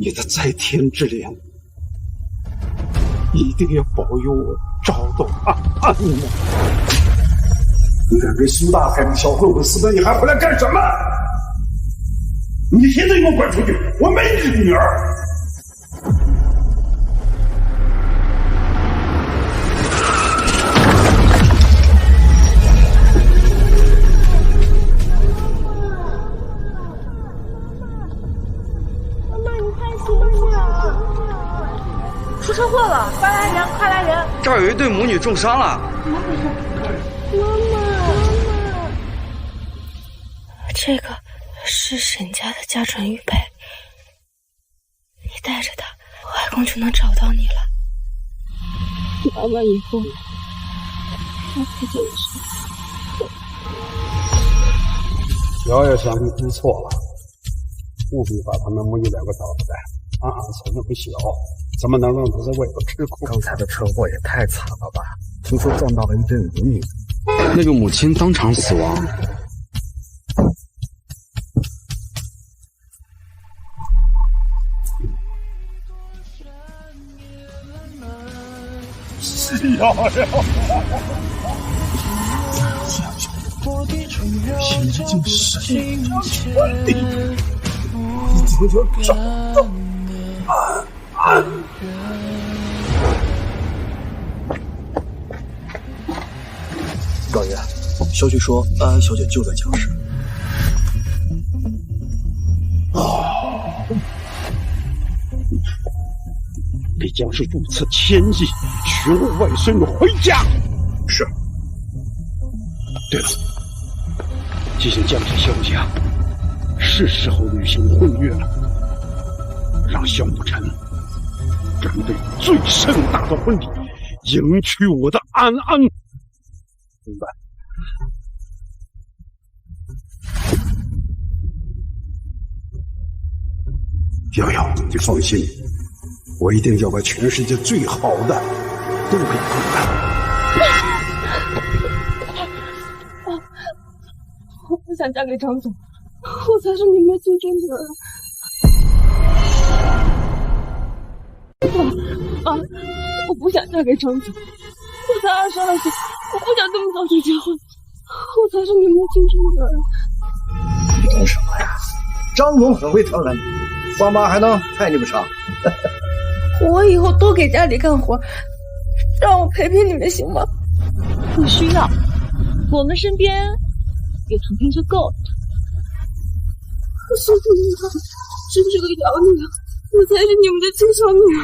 你的在天之灵，一定要保佑我找到安安呢！你敢给苏大海的小混混私奔，你还回来干什么？你现在给我滚出去！我没你的女儿！出车祸了！快来人！快来人！这儿有一对母女重伤了。妈妈，这个是沈家的家传玉佩，你带着它，外公就能找到你了。妈妈以后要陪在你身边。小爷想你知错了，务必把他们母女两个找出来。安安才那么小，怎么能让他在外头吃苦？刚才的车祸也太惨了吧！听说撞到了一对母女，那个母亲当场死亡。小爷，现在就是你怎么找到安安？老爷，消息说安安小姐就在江市。给江氏注册千亿，寻我外孙女回家。是。对了，提醒江氏小姐，是时候履行婚约了，让萧慕辰准备最盛大的婚礼，迎娶我的安安。明白。瑶瑶，你放心，我一定要把全世界最好的都给你看。我不想嫁给张总，我才是你们亲生女儿。妈，我不想嫁给张总，我才22岁，我不想这么早就结婚，我才是你们亲生女儿。你懂什么呀？张总很会疼人，爸妈还能派你们上？我以后多给家里干活，让我陪陪你们行吗？不需要，我们身边有图片就够了。可是你们真是个养女，我才是你们的亲生女儿。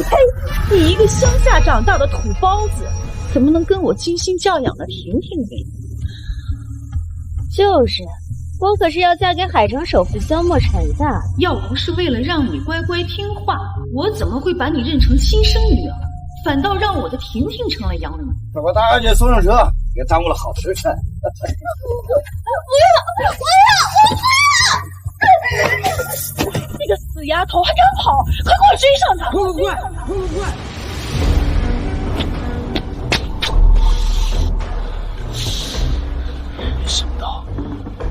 呸！你一个乡下长大的土包子，怎么能跟我精心教养的婷婷比？就是，我可是要嫁给海城首富萧莫尘的。要不是为了让你乖乖听话，我怎么会把你认成亲生女儿？反倒让我的婷婷成了养女。我大二姐送上车，也耽误了好时辰。不要！那个死丫头还敢跑，快给我追上她！快！没想到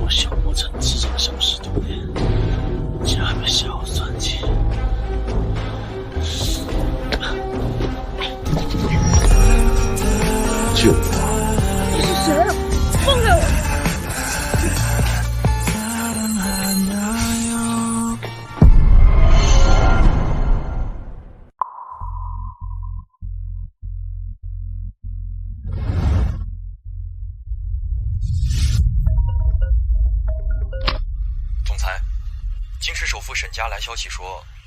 我萧莫尘职场小石头竟然被小算计。救我！你是谁啊？放开我！总裁，京师首富沈家来消息说，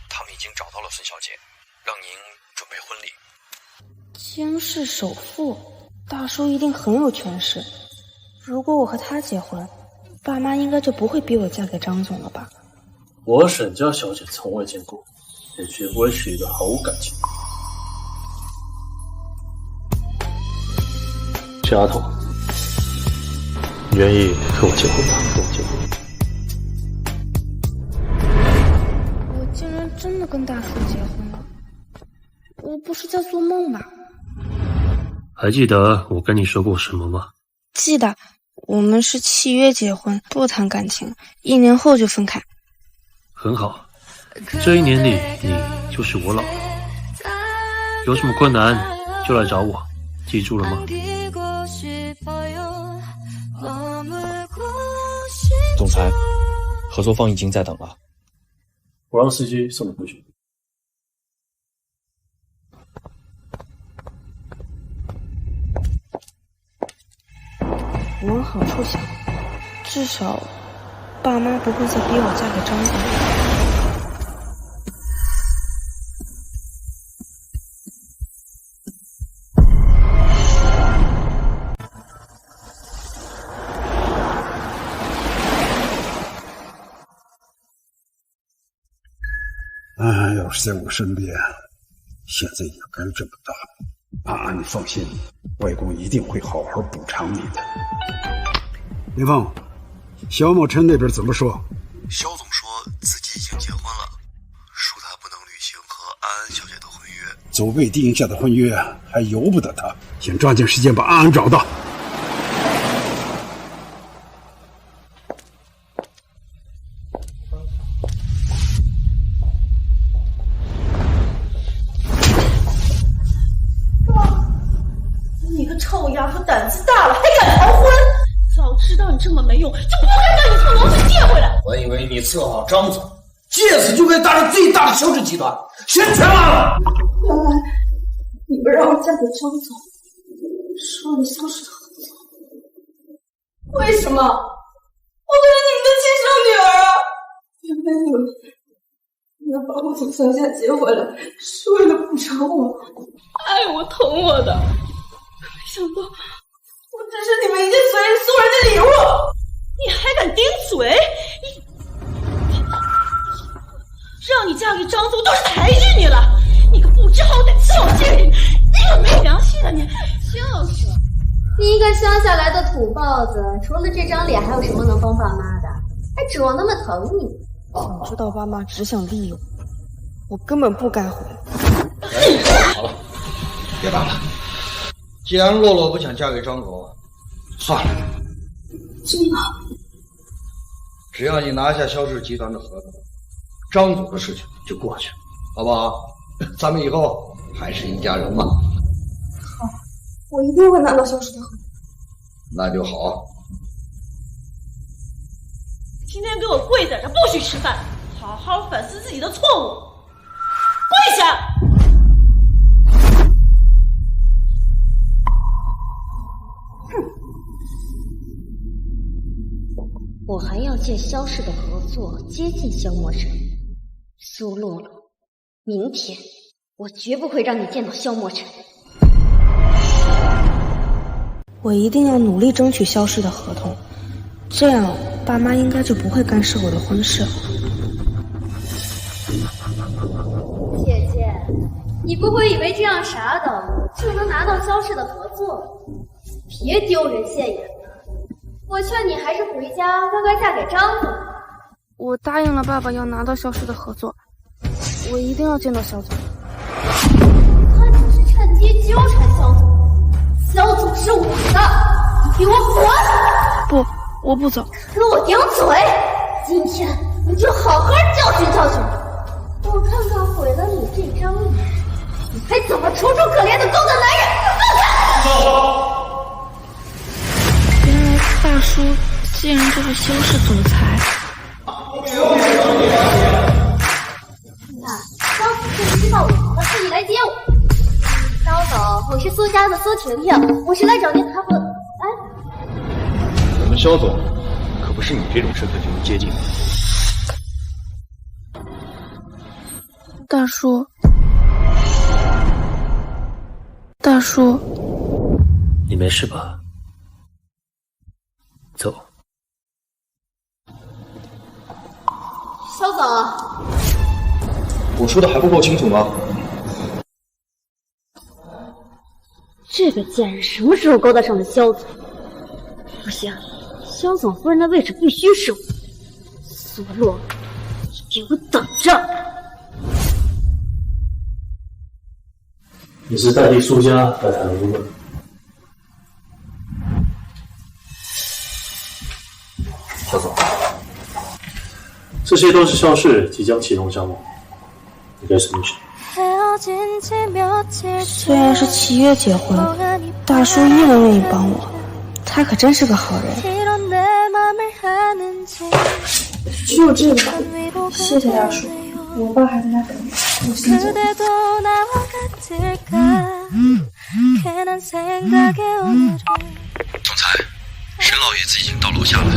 他们已经找到了孙小姐，让您准备婚礼。京市首富，大叔一定很有权势。如果我和他结婚，爸妈应该就不会逼我嫁给张总了吧？我沈家小姐从未见过，也绝不会是一个毫无感情。小丫头，你愿意和我结婚吗？我竟然真的跟大叔结婚了，我不是在做梦吧？还记得我跟你说过什么吗？记得，我们是契约结婚，不谈感情，1年后就分开。很好，这1年里，你就是我老婆。有什么困难就来找我，记住了吗？总裁，合作方已经在等了。我让司机送你回去。我往好处想，至少爸妈不会再逼我嫁给张总。要是在我身边，现在也该这么大。安安，你放心，外公一定会好好补偿你的。林凤，萧茂琛那边怎么说？萧总说自己已经结婚了，说他不能履行和安安小姐的婚约。祖辈定下的婚约还由不得他，请抓紧时间把安安找到。臭丫头胆子大了，还敢逃婚！早知道你这么没用，就不该让你从罗氏借回来。我以为你伺候好张总，借此就可以打理最大的萧氏集团，先全完了。原来你们让我嫁给张总，是为了萧氏的合作。为什么？我可是你们的亲生女儿啊！原来你们把我从乡下接回来，是为了补偿我，爱我疼我的。没想到，我只是你们一介随人送人的礼物，你还敢顶嘴？让你嫁给张总都是抬举你了，你个不知好歹、小贱人，你可没良心啊你！就是，你一个乡下来的土包子，除了这张脸，还有什么能帮爸妈的？还指望他们疼你？早知道爸妈只想利用我，根本不该回来。好了，别打了。既然洛洛不想嫁给张总，算了。真的？只要你拿下萧氏集团的合同，张总的事情就过去了，好不好？咱们以后还是一家人嘛。好，我一定会拿到萧氏的合同。那就好。今天给我跪在这，不许吃饭，好好反思自己的错误。跪下！我还要借萧氏的合作接近萧墨尘。苏洛洛，明天我绝不会让你见到萧墨尘。我一定要努力争取萧氏的合同，这样爸妈应该就不会干涉我的婚事了。姐姐，你不会以为这样傻等就能拿到萧氏的合作？别丢人现眼！我劝你还是回家乖乖嫁给张总。我答应了爸爸要拿到萧氏的合作，我一定要见到萧总。他只是趁机纠缠萧总，萧总是我的，你给我滚！不，我不走。给我顶嘴！今天你就好好教训教训我，看看毁了你这张脸，你还怎么楚楚可怜的勾搭男人？放开！原来大叔竟然就是萧氏总裁。萧总不知道我的特意来接我。萧总，我是苏家的苏婷婷，我是来找您谈合。我们萧总可不是你这种身份就能接近的。大叔，大叔，你没事吧？走。萧总，我说的还不够清楚吗？这个贱人什么时候勾搭上了萧总？不行，萧总夫人的位置必须是我。苏洛，你给我等着！你是代替苏家来谈婚吗？萧总，这些都是萧氏即将启动项目，你该什么选？虽然是7月结婚，大叔依然愿意帮我，他可真是个好人。只有这个吧，谢谢大叔，我爸还在那等我，我先走。总裁，沈老爷子已经到楼下了，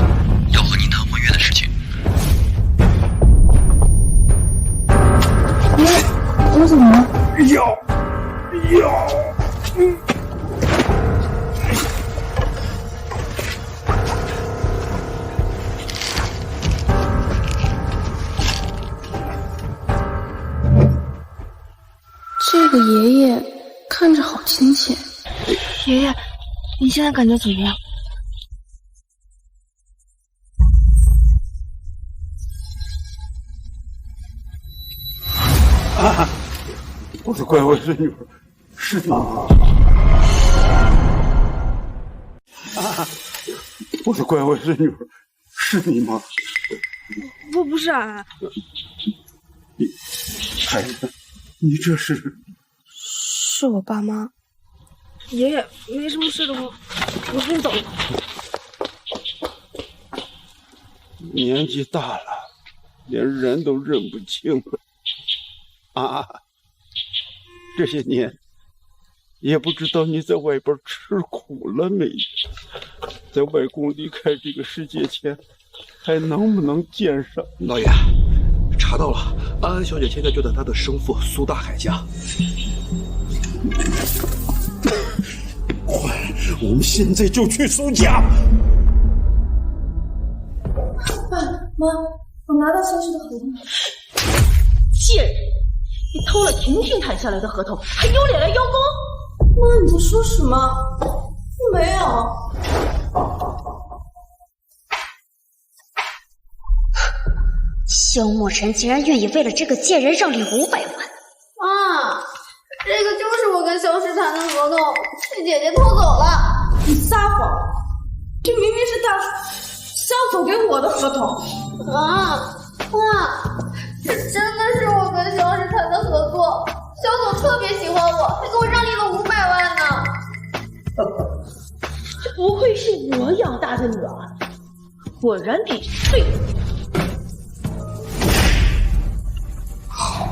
要和您谈婚约的事情。我怎么了？要。这个爷爷看着好亲切。爷爷，你现在感觉怎么样？啊！我的乖乖孙女，是你吗？啊！我的乖乖孙女，是你吗？我不是啊。孩子，你这是？是我爸妈。爷爷，没什么事的话，我先走了。年纪大了，连人都认不清了。啊，这些年也不知道你在外边吃苦了没有，在外公离开这个世界前，还能不能见上？老爷，查到了，安安小姐现在就在她的生父苏大海家。快，我们现在就去苏家。爸妈，我拿到消失的合同。贱人！你偷了婷婷谈下来的合同，还有脸来邀功？妈，你在说什么？我没有。萧墨尘竟然愿意为了这个贱人让利500万！妈，这个就是我跟萧氏谈的合同，被姐姐偷走了。你撒谎！这明明是大萧总给我的合同。啊，妈，这真的是我跟萧氏谈的合作。萧总特别喜欢我，还给我让利了500万呢。这不愧是我养大的女儿，果然比对。好，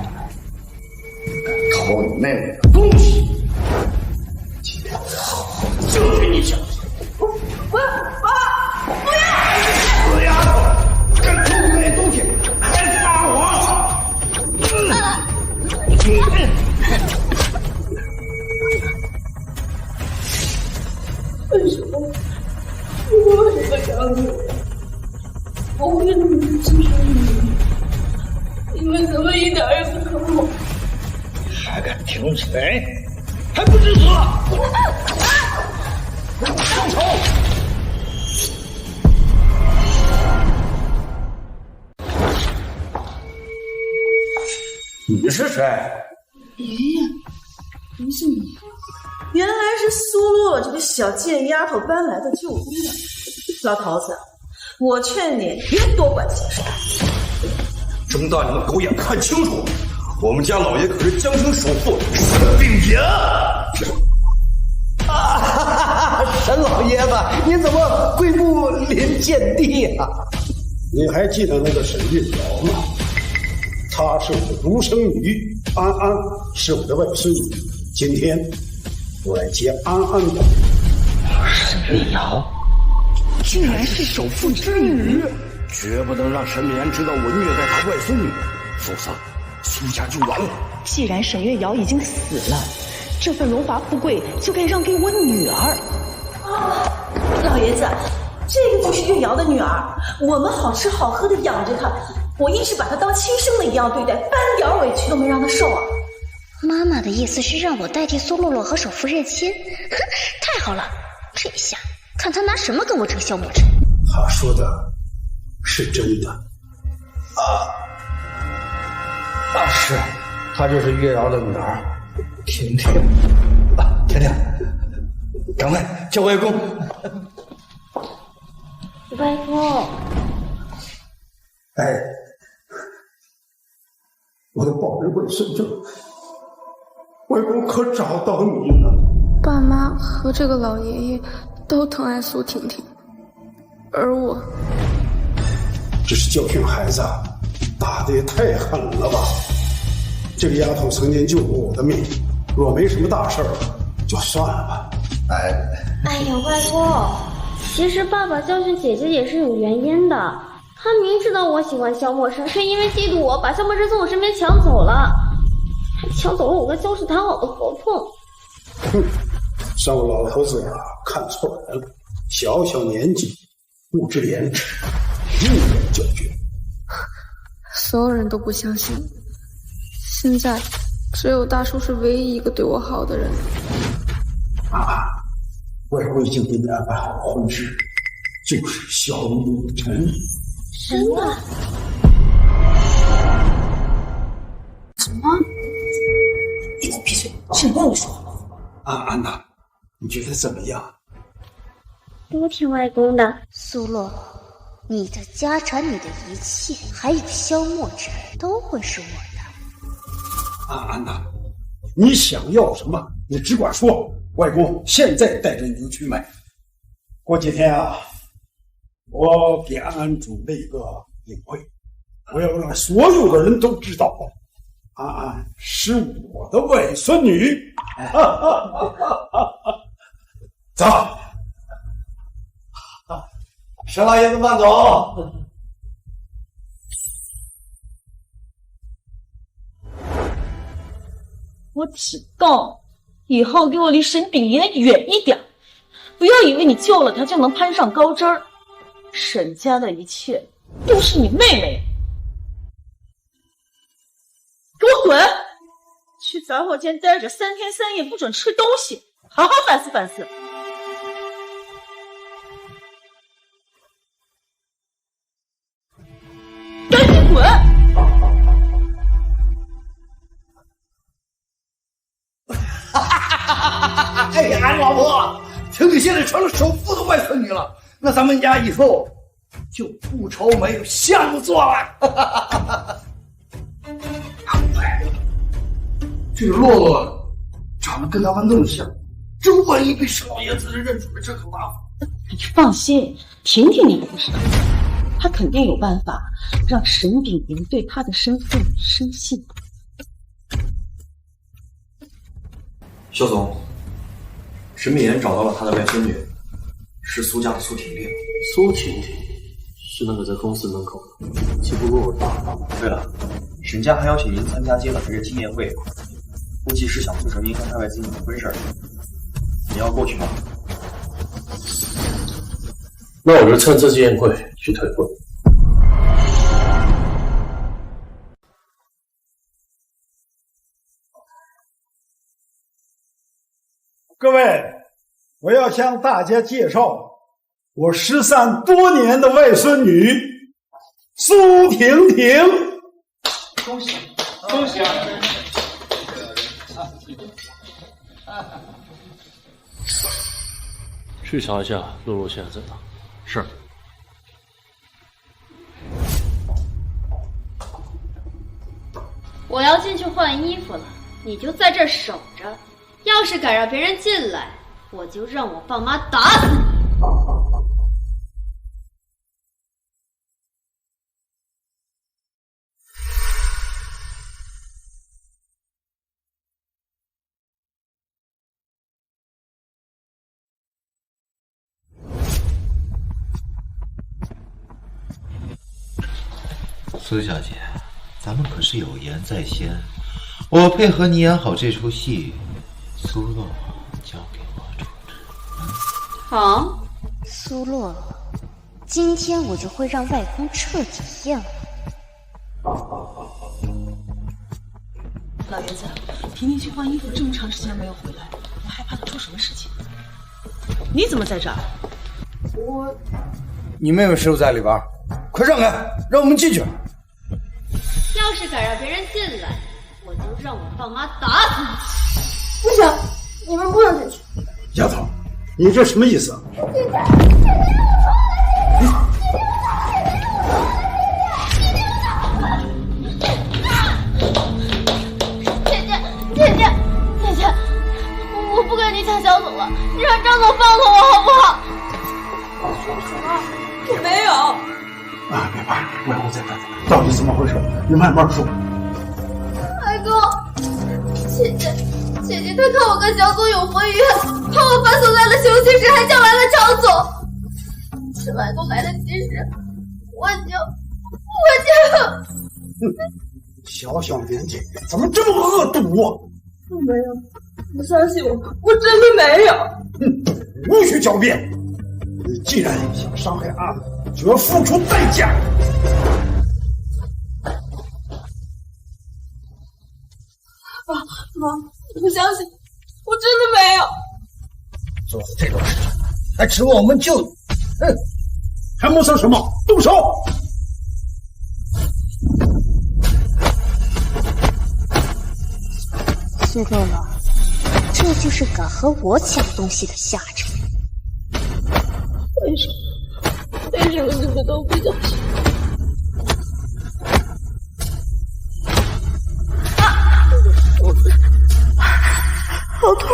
偷你妹妹的东西，今天我要好好教训你一下。爸，不要！死丫头，敢偷你妹东西，还撒谎！为什么？我为什么养你？我为了你们亲生女，你们怎么一点也不疼我？还敢顶嘴，还不知死！上手！你是谁？爷爷，不是你。原来是苏洛这个小贱丫头搬来的救兵啊！老头子，我劝你别多管闲事。睁大你们狗眼看清楚，我们家老爷可是江城首富沈秉平。沈老爷子，您怎么会不临见地啊？你还记得那个沈月瑶吗？她是我的独生女，安安是我的外孙女。今天我来接安安的。沈月瑶竟然是首富之女，绝不能让沈美安知道我虐待她外孙女，否则苏家就完了。既然沈月瑶已经死了，这份荣华富贵就该让给我女儿。老爷子，这个就是月瑶的女儿，我们好吃好喝的养着她，我一直把她当亲生的一样对待，半点委屈都没让她受啊。妈妈的意思是让我代替苏洛洛和首富认亲，哼，太好了！这下看他拿什么跟我争萧墨尘。他说的是真的是，她就是月瑶的女儿婷婷。婷婷，赶快叫外公。外公，我的宝贝外孙女，外公可找到你了。爸妈和这个老爷爷都疼爱苏婷婷，而我这是教训孩子，打得也太狠了吧！这个丫头曾经救过我的命，若没什么大事儿，就算了吧。哎呀，外公，其实爸爸教训姐姐也是有原因的。他明知道我喜欢萧默笙，却因为嫉妒我，把萧默笙从我身边抢走了，还抢走了我跟萧氏谈好的合同。哼，上个老头子呀，看错人了。小小年纪，不知廉耻，硬要教训。所有人都不相信，现在只有大叔是唯一一个对我好的人。外公已经给你安排好了婚事，就是萧沐尘。真的？怎么？你给我闭嘴！谁跟我说？安娜，你觉得怎么样？都听外公的。苏洛，你的家产、你的一切，还有萧墨尘，都会是我的。安娜，你想要什么，你只管说，外公现在带着你去买。过几天啊，我给安安准备一个宴会，我要让所有的人都知道，安安是我的外孙女。走，沈老爷子慢走。我警告你，以后给我离沈炳炎远一点，不要以为你救了他就能攀上高枝儿。沈家的一切都是你妹妹。给我滚！去杂货间待着3天3夜，不准吃东西，好好反思反思。赶紧滚！哎呀，俺老婆，听你现在成了首富的外孙女了，那咱们家以后就不愁没有项目做了。这个洛洛长得跟他们那么像，这万一被沈老爷子认出来，这可麻烦。你放心，婷婷你不知道，他肯定有办法让沈炳炎对他的身份深信。肖总，沈炳炎找到了他的外孙女，是苏家的苏婷婷。苏婷婷是那个在公司门口气不过我大。对了，沈家还邀请您参加接管这个纪念会，估计是想促成您和太外孙女的婚事。你要过去吗？那我就趁这次宴会去退婚。各位，我要向大家介绍我失散多年的外孙女苏婷婷。恭喜恭喜啊！去查一下洛洛现在在哪。是。我要进去换衣服了，你就在这儿守着。要是敢让别人进来，我就让我爸妈打死你！苏小姐，咱们可是有言在先，我配合你演好这出戏，苏洛交给我处置。好，苏洛，今天我就会让外公彻底厌我。老爷子，婷婷去换衣服这么长时间没有回来，我害怕她出什么事情。你怎么在这儿？你妹妹是不是在里边？快让开，让我们进去。要是敢让别人进来，我就让我爸妈打死你！不行，你们不能进去。丫头，你这什么意思？去抢小总了，你让张总放过我好不好？说什么？我没有。啊，别怕，外公在这，到底怎么回事？你慢慢说。外公，姐姐她看我跟小总有婚约，把我反锁在了休息室，还叫来了张总。是外公来的及时，我就。小小年纪怎么这么恶毒啊？我没有，你相信我，我真的没有。不许狡辩！你既然想伤害阿南，就要付出代价。妈，你不相信，我真的没有。做了这种事情，还指望我们救你？还磨蹭什么？动手！苏洛洛，这就是敢和我抢东西的下场。为什么你们都不相信？好痛！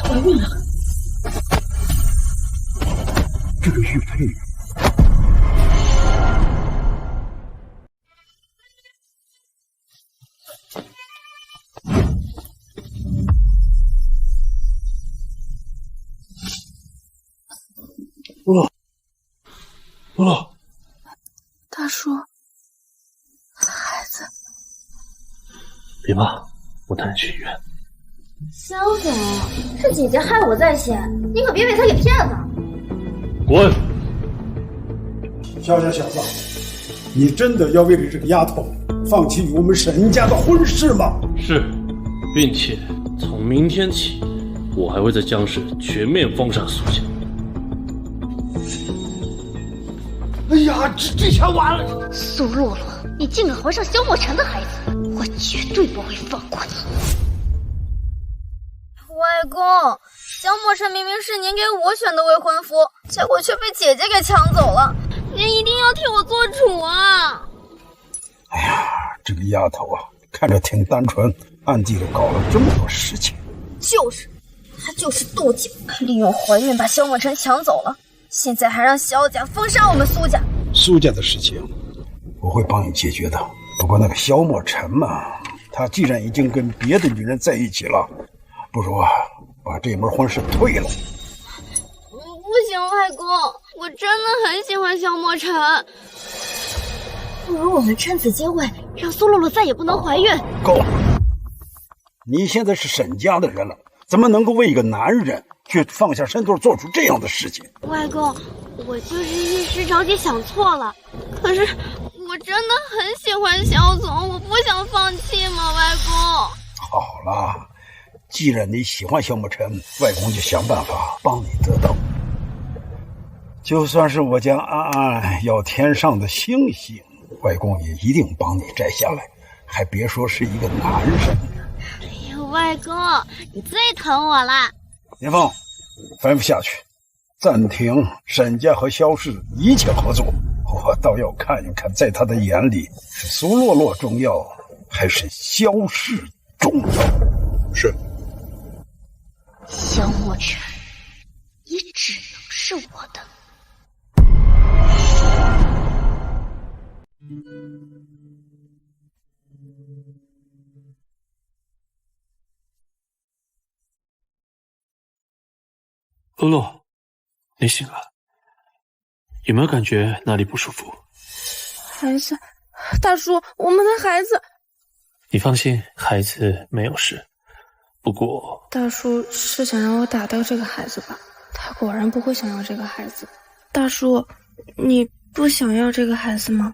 怀孕了。这个玉佩。洛洛，大叔，孩子，别怕，我带你去医院。肖总，是姐姐害我在先，你可别被她给骗了。滚！小子，你真的要为了这个丫头放弃与我们沈家的婚事吗？是，并且从明天起，我还会在江氏全面封杀苏家。哎呀，这下完了！苏洛洛，你竟敢怀上萧莫尘的孩子，我绝对不会放过你！外公，萧莫尘明明是您给我选的未婚夫，结果却被姐姐给抢走了，您一定要替我做主啊！哎呀，这个丫头啊，看着挺单纯，暗地里搞了这么多事情。就是，她就是妒忌，利用怀孕把萧莫尘抢走了。现在还让萧家封杀我们苏家。苏家的事情我会帮你解决的。不过那个萧莫尘嘛，他既然已经跟别的女人在一起了，不如把这门婚事退了。不行，外公，我真的很喜欢萧莫尘。不如我们趁此机会，让苏洛洛再也不能怀孕。够了！你现在是沈家的人了，怎么能够为一个男人却放下身段做出这样的事情？外公，我就是一时着急想错了，可是我真的很喜欢萧总，我不想放弃嘛，外公。好了，既然你喜欢萧莫尘，外公就想办法帮你得到。就算是我家安安要天上的星星，外公也一定帮你摘下来，还别说是一个男人。哎呦，外公，你最疼我了。林凤，吩咐下去，暂停沈家和萧氏一切合作。我倒要看一看，在他的眼里是苏洛洛重要，还是萧氏重要？是。萧莫尘也只能是我的。洛洛，你醒了，有没有感觉哪里不舒服？孩子，大叔，我们的孩子。你放心，孩子没有事。不过，大叔是想让我打掉这个孩子吧？他果然不会想要这个孩子。大叔，你不想要这个孩子吗？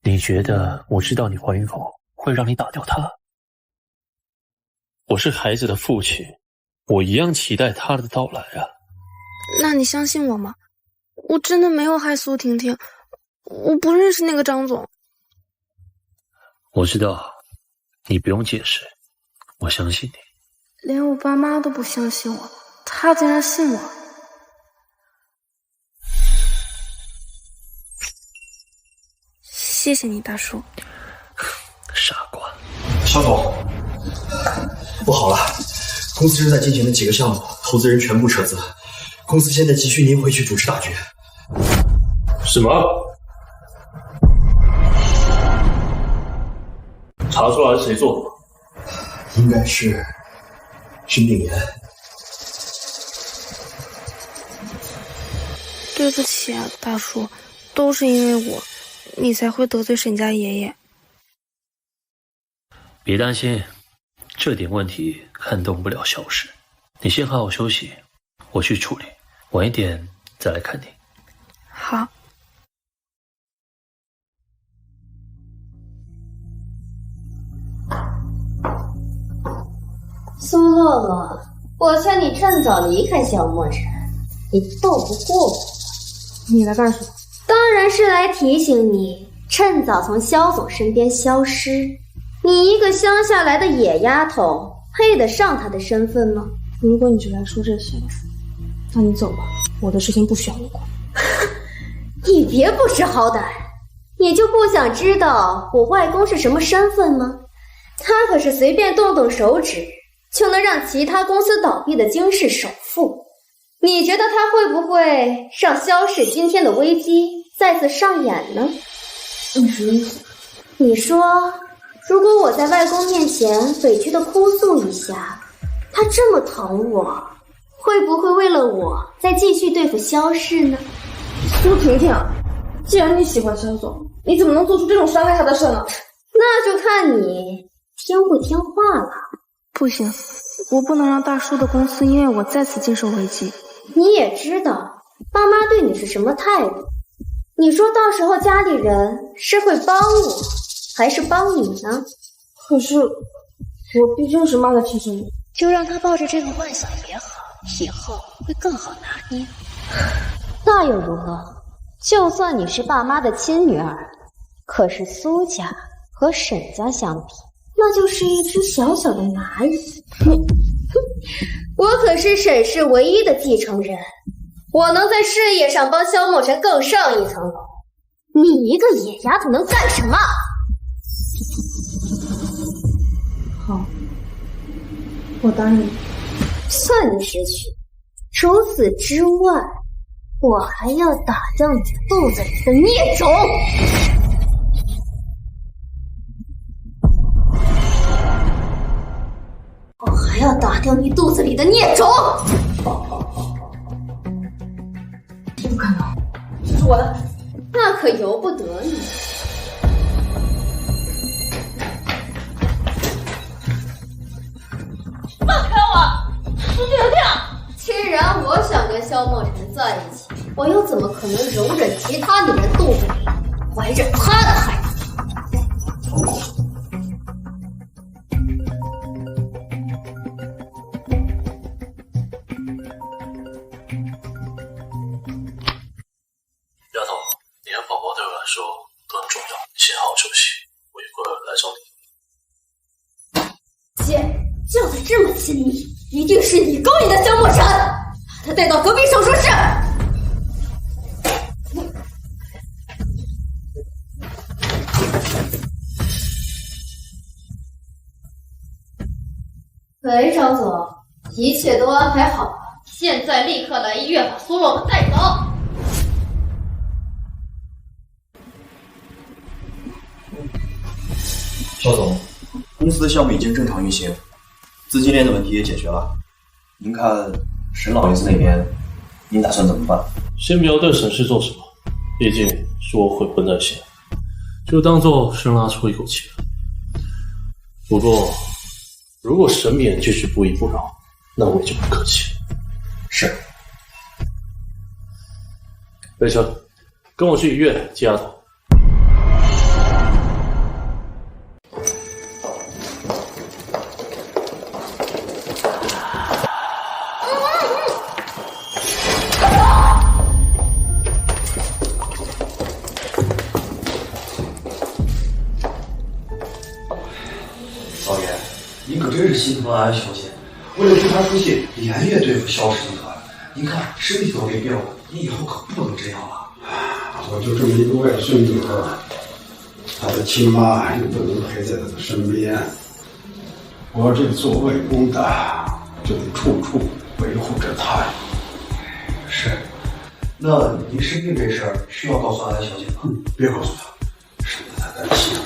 你觉得我知道你怀孕后会让你打掉他？我是孩子的父亲，我一样期待他的到来啊。那你相信我吗？我真的没有害苏婷婷，我不认识那个张总。我知道，你不用解释，我相信你。连我爸妈都不相信我，他竟然信我。谢谢你，大叔。傻瓜。肖总，不好了，公司正在进行的几个项目，投资人全部撤资，公司现在急需您回去主持大局。什么？查出来是谁做的吗？应该是宁言。对不起啊，大叔，都是因为我，你才会得罪沈家爷爷。别担心，这点问题撼动不了萧氏。你先好好休息，我去处理，晚一点再来看你。好。苏洛洛，我劝你趁早离开萧墨尘，你斗不过我。你来干什么？当然是来提醒你，趁早从萧总身边消失。你一个乡下来的野丫头，配得上他的身份吗？如果你只来说这些，那你走吧，我的事情不需要你管。你别不识好歹，你就不想知道我外公是什么身份吗？他可是随便动动手指就能让其他公司倒闭的惊世首富。你觉得他会不会让萧氏今天的危机再次上演呢？你什么意思？你说，如果我在外公面前委屈的哭诉一下，他这么疼我，会不会为了我再继续对付萧氏呢？苏婷婷，既然你喜欢萧总，你怎么能做出这种伤害他的事呢？那就看你听不听话了。不行，我不能让大叔的公司因为我再次经受危机。你也知道爸妈对你是什么态度，你说到时候家里人是会帮我还是帮你呢？可是我毕竟是妈的亲生女，就让他抱着这个幻想也好，以后会更好拿捏。那又如何？就算你是爸妈的亲女儿，可是苏家和沈家相比，那就是一只小小的蚂蚁。我可是沈氏唯一的继承人，我能在事业上帮萧墨尘更上一层楼。你一个野丫头能干什么？好，我答应你。算你识趣。除此之外，我还要打掉你肚子里的孽种。我还要打掉你肚子里的孽种！不可能，这是我的，那可由不得你。放开我！苏婷婷，既然我想跟萧墨尘在一起，我又怎么可能容忍其他女人肚子里怀着他的孩子？丫头，你和宝宝对我来说都很重要，先好好休息，我一会儿来找你。姐，叫得这么亲密，一定是你勾引的萧墨尘，把他带到隔壁手术室。喂，张总，一切都安排好了，现在立刻来医院把苏洛洛带走。肖总，公司的项目已经正常运行，资金链的问题也解决了。您看沈老爷子那边，您打算怎么办？先不要对沈氏做什么，毕竟是我悔婚在先，就当做是让他出一口气了。不过，如果沈冕继续不依不饶，那我也就不客气了。是。雷晨，跟我去医院接丫头。老爷，您可真是心疼安小姐，为了助她出气，连夜对付萧氏集团。您看身体都给病了，您以后可不能这样了。我就这么一个外孙女儿，他的亲妈又不能陪在他的身边，我这做外公的就得处处维护着他。是，那您生病这事儿需要告诉阿兰小姐吗？别告诉她，省得她担心。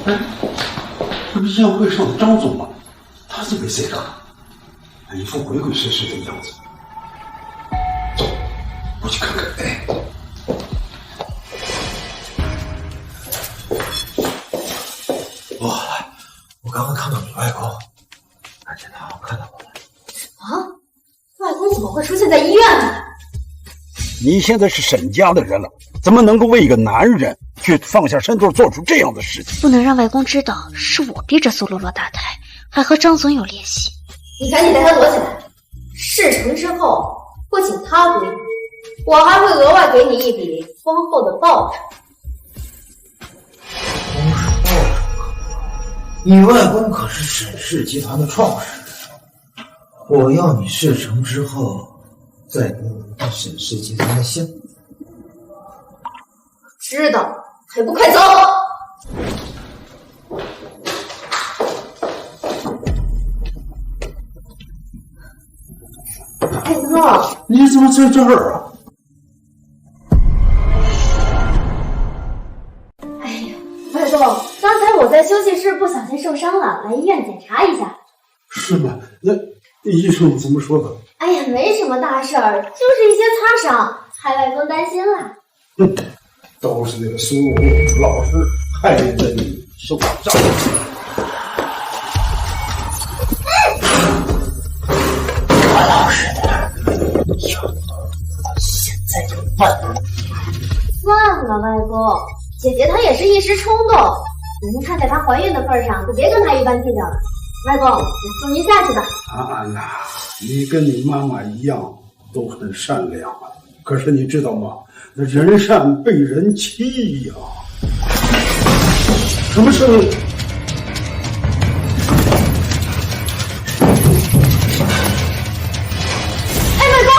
哎，这不是宴会上的张总吗？他怎么没在这儿？一副鬼鬼祟祟的样子。走，我去看看。哎。我刚刚看到你外公，而且他看到我了。什么？外公怎么会出现在医院呢？你现在是沈家的人了，怎么能够为一个男人去放下身段做出这样的事情？不能让外公知道是我逼着苏洛洛打胎，还和张总有联系。你赶紧带他躲起来。事成之后，不仅他归你，我还会额外给你一笔丰厚的报酬。你外公可是沈氏集团的创始人，我要你事成之后再给我沈氏集团的香。知道，还不快走！外公，你怎么在这儿啊？哎呀，外公，刚才我在休息室不小心受伤了，来医院检查一下。是吗？那医生怎么说的？哎呀，没什么大事儿，就是一些擦伤，害外公担心了。都是那个苏洛洛老师害得你受伤。我老实点，要不我现在就办了。算了，外公，姐姐她也是一时冲动，您看在她怀孕的份上，就别跟她一般计较了。外公，我送您下去吧。安娜，你跟你妈妈一样都很善良，可是你知道吗？那人善被人欺呀！什么声音？哎，外公！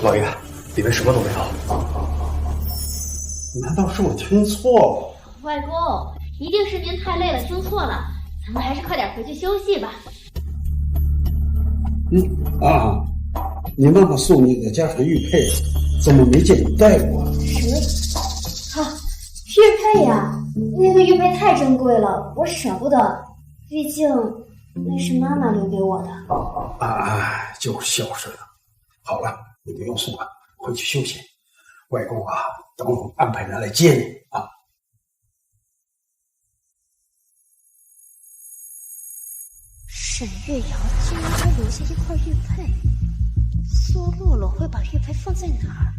老爷，里面什么都没有。难道是我听错了？外公，一定是您太累了，听错了。咱们还是快点回去休息吧。你妈妈送你的家传玉佩，怎么没见你带过？什么？玉佩呀，那个玉佩太珍贵了，我舍不得，毕竟那是妈妈留给我的。就是孝顺了。好了，你不用送了，回去休息。外公啊，等会儿安排人来接你啊。沈月瑶竟然还留下一块玉佩，苏洛洛会把玉佩放在哪儿？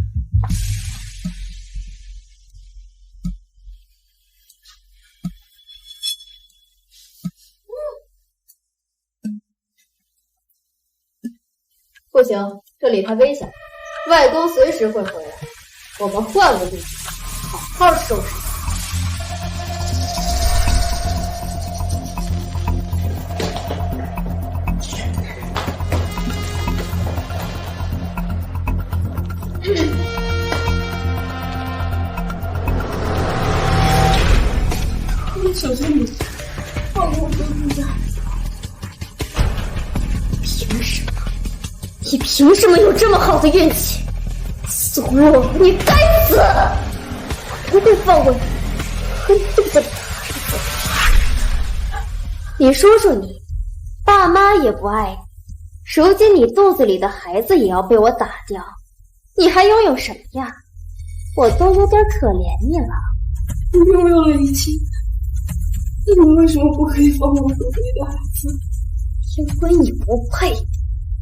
不行，这里太危险，外公随时会回来，我们换个地方，好好收拾他。小仙女，放过我一下！凭什么？你凭什么有这么好的运气？苏洛，你该死！我不会放过你和你肚子里的孩子。你说说你，爸妈也不爱你，如今你肚子里的孩子也要被我打掉，你还拥有什么呀？我都有点可怜你了。你拥有了一切，你为什么不可以放过我肚子里的孩子？因为你不配，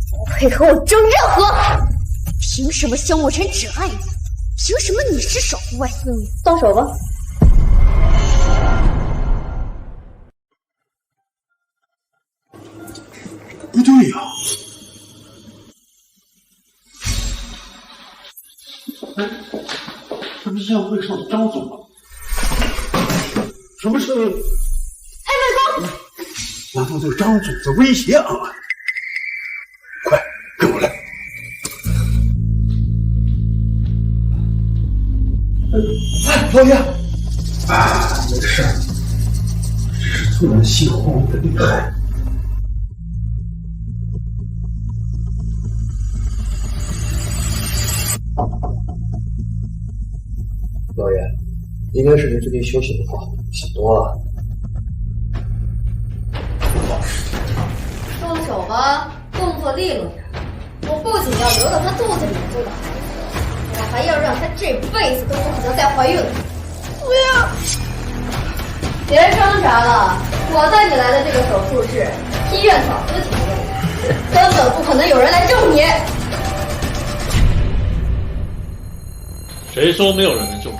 不配和我争任何。凭什么萧沐尘只爱你？凭什么你是守护外孙女？动手吧！不对呀、这不是宴会上的张总吗？什么声音？哎，外公！难道对张总在威胁俺们？快跟我来！老爷，没事，只是突然心慌的厉害。老爷，应该是您最近休息不好，想多了。动手吧，动作利落点。我不仅要留到她肚子里面这个孩子，我还要让她这辈子都不可能再怀孕了。不要！别挣扎了，我带你来的这个手术室，医院早就停用了，根本不可能有人来救你。谁说没有人能救他？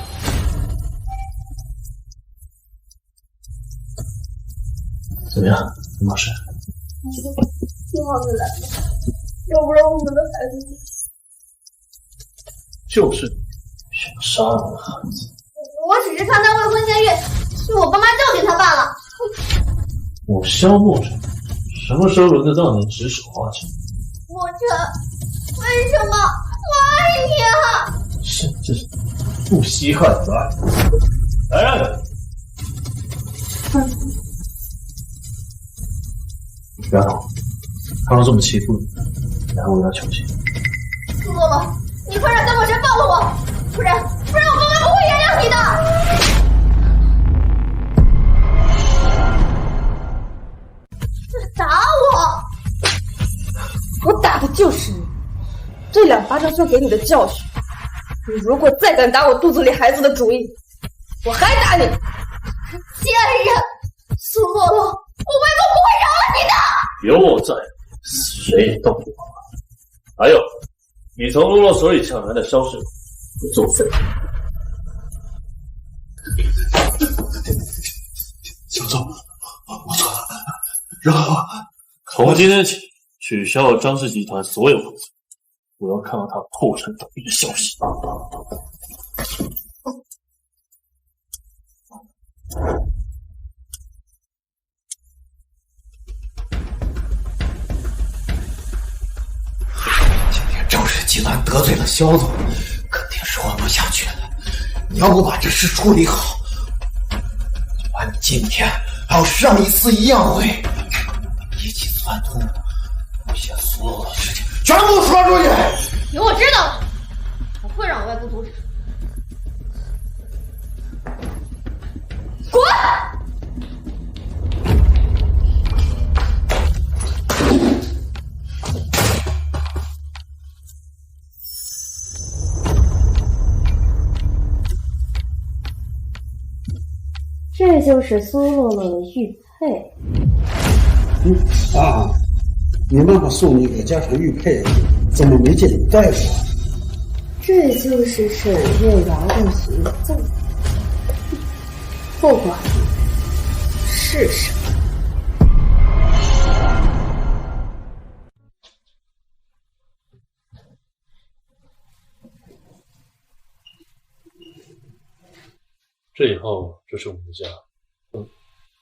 怎么样，林老师？幸好你来了，要不然我们的孩子就是想杀人的孩子。我只是看他未婚先孕，是我爸妈教训他罢了。我萧墨尘，什么时候轮得到你指手画脚？墨尘，为什么？我爱你啊！甚至不稀罕你的爱。来人！丫头，看到这么欺负你，你还为他求情？苏洛洛，你快让萧墨尘放了我，不然我爸妈不会原谅你的。打我！我打的就是你，这2巴掌算给你的教训。你如果再敢打我肚子里孩子的主意，我还打你！贱人，苏洛洛，我外公不会饶了你的。有我在，谁也动不了。还有，你从洛洛手里抢来的消失物，我作废。小周，我错了，然后从今天起取消了张氏集团所有投资，我要看到他破产倒闭的消息。今天张氏集团得罪了萧总，肯定是混不下去了。你要不把这事处理好，就把你今天还有上一次一样会一起算通诬陷所有的事情全部说出去。行，我知道了，我会让我外公阻止。滚！这就是苏洛洛的玉佩。你妈妈送你个家传玉佩，怎么没见你带过？这就是沈月瑶的遗赠。不管是什么。这以后就是我们的家。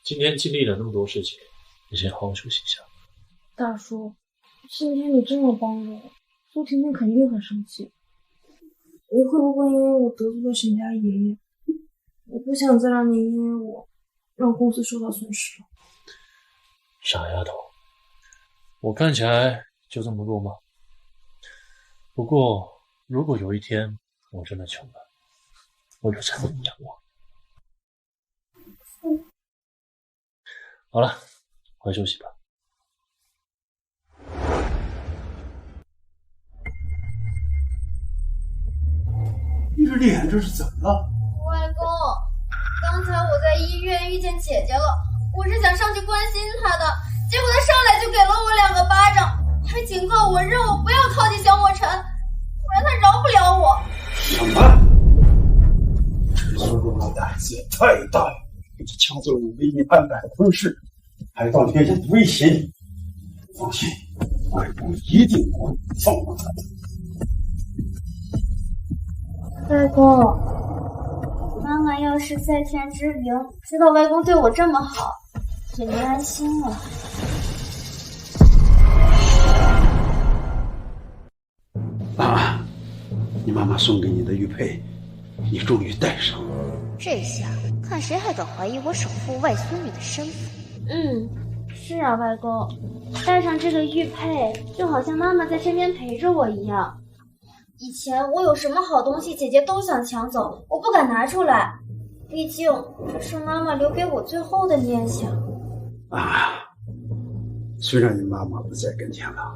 今天经历了那么多事情，你先好好休息一下。大叔，今天你这么帮着我，苏婷婷肯定很生气。你会不会因为我得罪了沈家爷爷？我不想再让你因为我让公司受到损失了。傻丫头，我看起来就这么弱吗？不过，如果有一天我真的穷了，我就才会养我。好了，快休息吧。你这脸这是怎么了？外公，刚才我在医院遇见姐姐了，我是想上去关心她的，结果她上来就给了我2个巴掌，还警告我让我不要靠近萧墨尘，不然她饶不了我。什么？这苏洛洛胆子也太大了，抢走了我唯一安排的婚事，还到天下威胁你。放心，外公一定不会放过他的。外公，妈妈要是在天之灵知道外公对我这么好，也没安心了。你妈妈送给你的玉佩，你终于带上了。这下看谁还敢怀疑我守护外孙女的身份。是啊，外公，戴上这个玉佩，就好像妈妈在身边陪着我一样。以前我有什么好东西，姐姐都想抢走，我不敢拿出来，毕竟这是妈妈留给我最后的念想。啊，虽然你妈妈不在跟前了，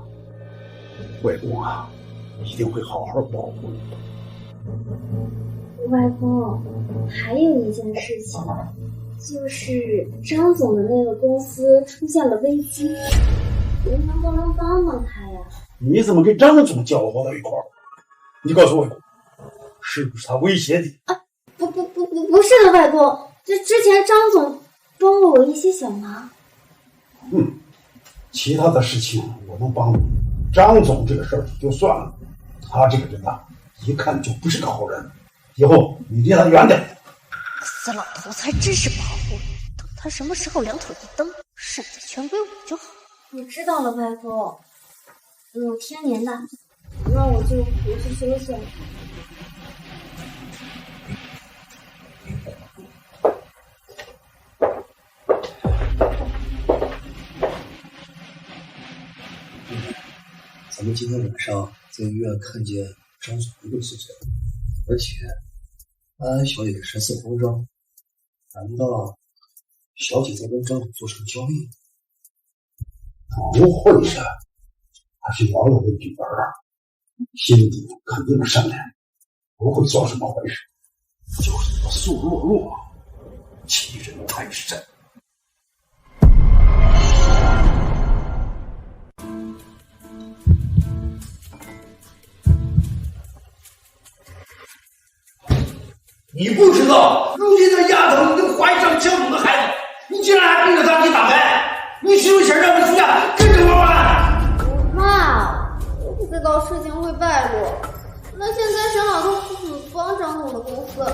外公啊，一定会好好保护你。外公，还有一件事情，就是张总的那个公司出现了危机，您能不能帮帮他呀？你怎么跟张总搅和到一块儿？你告诉我，是不是他威胁你？不是的，外公，之前张总帮了我一些小忙。其他的事情我能帮你，张总这个事儿就算了，他这个人呐，一看就不是个好人，以后你离他远点。死老头子还真是不好糊弄，等他什么时候两腿一蹬，剩下全归我就好。我知道了，外公，我听您的，那我就回去休息了。咱们今天晚上在医院看见张总的六岁孙，而且安安小姐的神色慌张，难道小姐在跟张总做什么交易？不会的，她是瑶瑶的女儿，心地肯定善良，不会做什么坏事。就是这个苏洛洛，欺人太甚。你不知道，如今这丫头已经怀上小主的孩子，你竟然还逼着她给打牌，你是不是想让我出家跟着我玩？妈，我不知道事情会败露，那现在沈老头怎么帮张总的公司？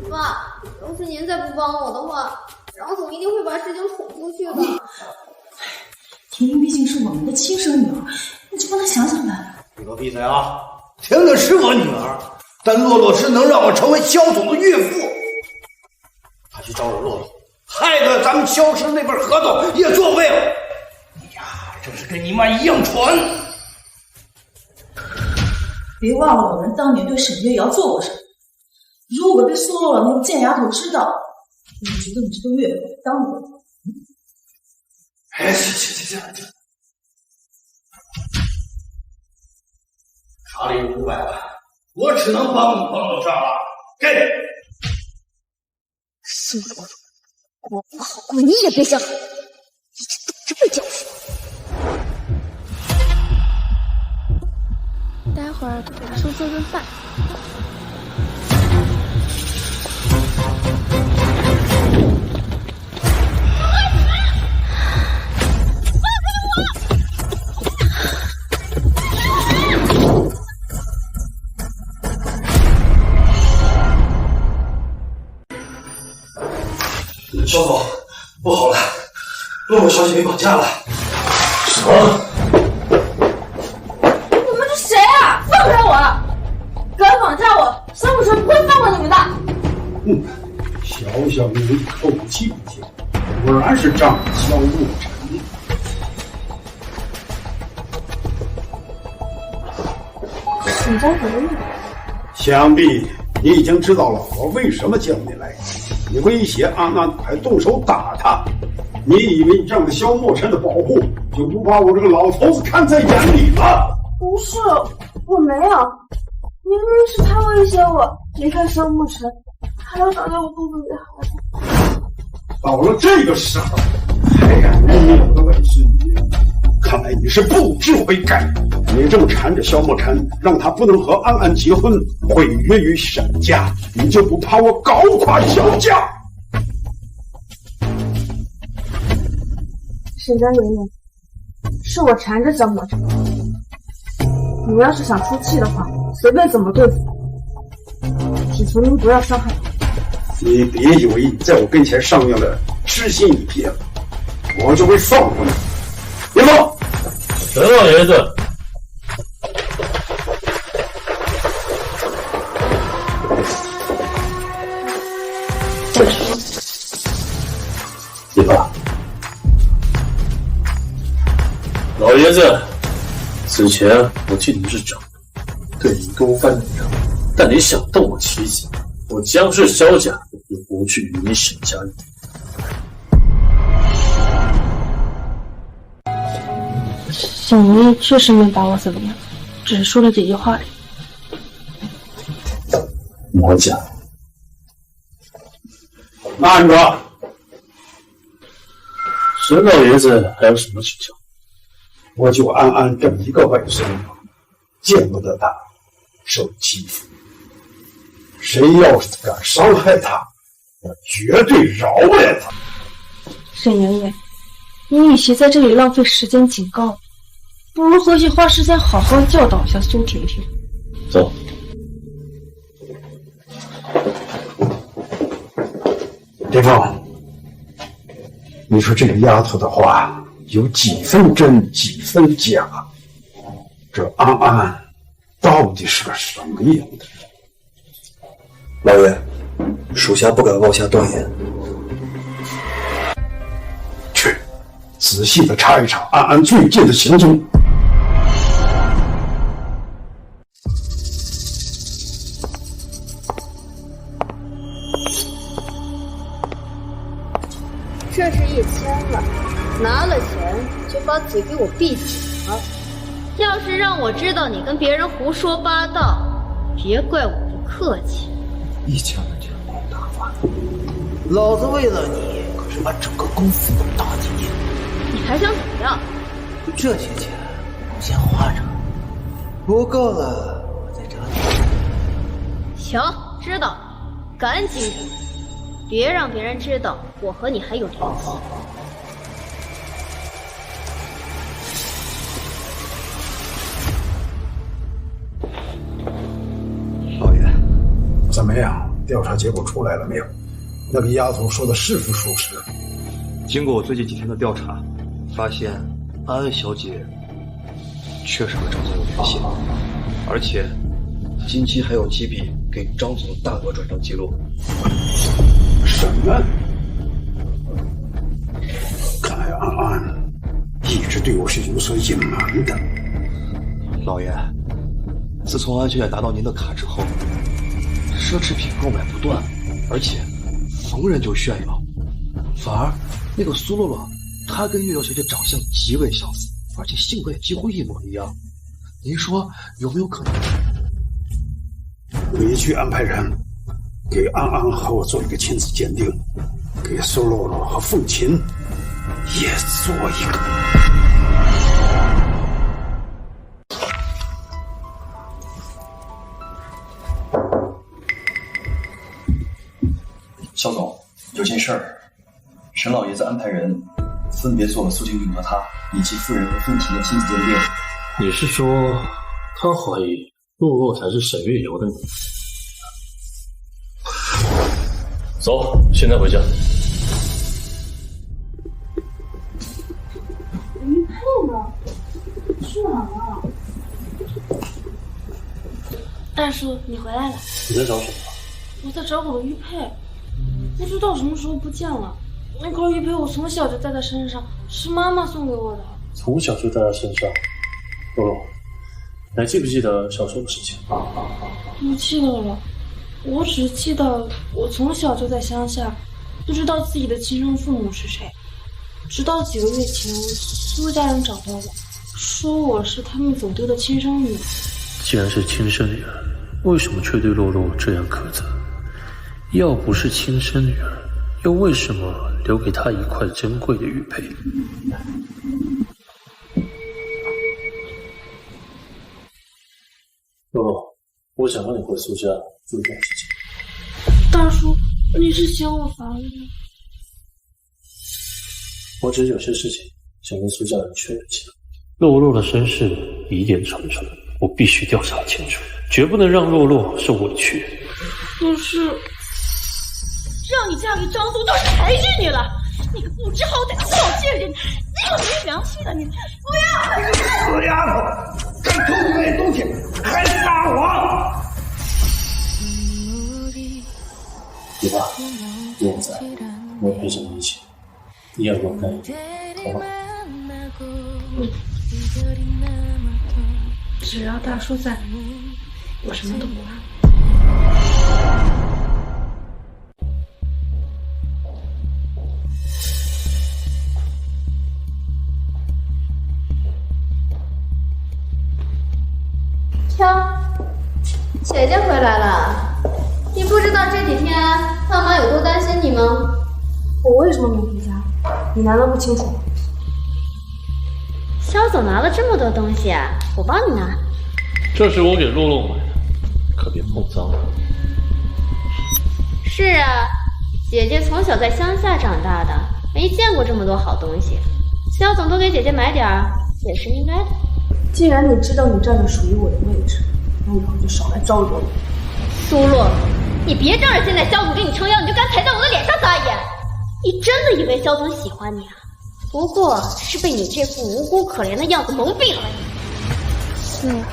妈，要是您再不帮我的话，张总一定会把事情捅出去的。婷婷毕竟是我们的亲生女儿，你就帮她想想呗。你给我闭嘴啊！婷婷是我女儿。但洛洛是能让我成为萧总的岳父，他去招惹洛洛，害得咱们萧氏那份合同也作废了。你呀，真是跟你妈一样蠢！别忘了我们当年对沈月瑶做过什么。如果被苏洛洛那个贱丫头知道，你觉得你这个岳父当我？哎，行，查理500万。我只能帮你帮到这儿了，给。苏洛洛，我不好过你也别想好，你就等着被教训。待会儿给叔做顿饭。萧总，不好了，洛洛小姐被绑架了。什么？你们是谁啊？放开我！敢绑架我，萧慕辰不会放过你们的。小小的一口气不行，果然是仗着萧慕辰。沈家人呢？想必你已经知道了我为什么叫你来。你威胁安安还动手打他，你以为仗着萧墨尘的保护就不把我这个老头子看在眼里了？不是，我没有，明明是他威胁我离开萧墨尘，还要挡在我肚子里的孩子。到了这个时候还敢污蔑我的外孙女，看来你是不知悔改。你这么缠着萧墨尘，让他不能和安安结婚，毁约于沈家，你就不怕我搞垮萧家？沈家爷爷，是我缠着萧墨尘，你们要是想出气的话，随便怎么对付，只求您不要伤害我。你别以为你在我跟前上演了痴心一瞥，我就会放过你。别动！沈老爷子。再说。李爸，老爷子，此前我替您是长辈，对您多番忍让，但你想动我妻子，我江氏萧家也不去与你沈家人。小爷爷确实没把我怎么样，只是说了几句话而已。我讲，慢着！沈老爷子还有什么请教？我就安安这么一个外孙女，见不得她受欺负。谁要是敢伤害她，我绝对饶不了她。沈爷爷，你与其在这里浪费时间警告，不如回去花时间好好教导一下苏婷婷。走。林凤，你说这个丫头的话有几分真几分假？这安安到底是个什么样的人？老爷，属下不敢妄下断言。去，仔细的查一查安安最近的行踪。这是1000了，拿了钱就把嘴给我闭紧了。要是让我知道你跟别人胡说八道，别怪我不客气。1000万这个大话，老子为了你可是把整个公司都打进去。你还想怎么样？这些钱我先花着，不够了我再找你。行，知道，赶紧滚，别让别人知道我和你还有联系。老爷，怎么样？调查结果出来了没有？那个丫头说的是否属实？经过我最近几天的调查，发现安安小姐确实和张总有联系，而且近期还有几笔给张总的大额转账记录。什么？看来安安一直对我是有所隐瞒的。老爷，自从安小姐拿到您的卡之后，奢侈品购买不断，而且逢人就炫耀，反而那个苏洛洛，她跟月瑶小姐长相极为相似，而且性格也几乎一模一样。您说有没有可能？你去安排人给安安和我做一个亲子鉴定，给苏洛洛和凤琴也做一个。肖总，有件事儿，沈老爷子安排人分别做了苏婷婷和他以及夫人和凤琴的亲子鉴定。你是说他怀疑洛洛才是沈月瑶的女儿？走，现在回家。玉佩呢？去哪了？大叔，你回来了。你在找什么？我在找我的玉佩，不知道什么时候不见了。那块玉佩我从小就戴在身上，是妈妈送给我的。从小就戴在身上。洛洛，你还记不记得小时候的事情？不记得了，我只记得我从小就在乡下，不知道自己的亲生父母是谁。直到几个月前，苏家人找到我，说我是他们走丢的亲生女儿。既然是亲生女儿，为什么却对洛洛这样苛责？要不是亲生女儿，又为什么留给她一块珍贵的玉佩？洛洛，我想让你回苏家住一段时间。大叔，你是嫌我烦了吗？我只是有些事情想跟苏家人确认清楚。洛洛的身世疑点重重，我必须调查清楚，绝不能让洛洛受委屈。可是，让你嫁给张总就是抬举你了，你个不知好歹的小贱人，你个没良心的你！不要！死丫头，敢偷我的东西，还撒谎！你爸，你现在我赔上一切，你要不要干一个，好吧？只要大叔在，我什么都不怕。飘，姐姐回来了。你不知道这几天爸妈有多担心你吗？我为什么没回家？你难道不清楚吗？肖总拿了这么多东西，我帮你拿。这是我给洛洛买的，可别碰脏了。是啊，姐姐从小在乡下长大的，没见过这么多好东西。肖总多给姐姐买点儿，也是应该的。既然你知道你站着属于我的位置，那以后就少来招惹我。苏洛，你别仗着现在肖总给你撑腰，你就敢踩在我的脸上撒野！你真的以为肖总喜欢你啊？不过是被你这副无辜可怜的样子蒙蔽了。是啊，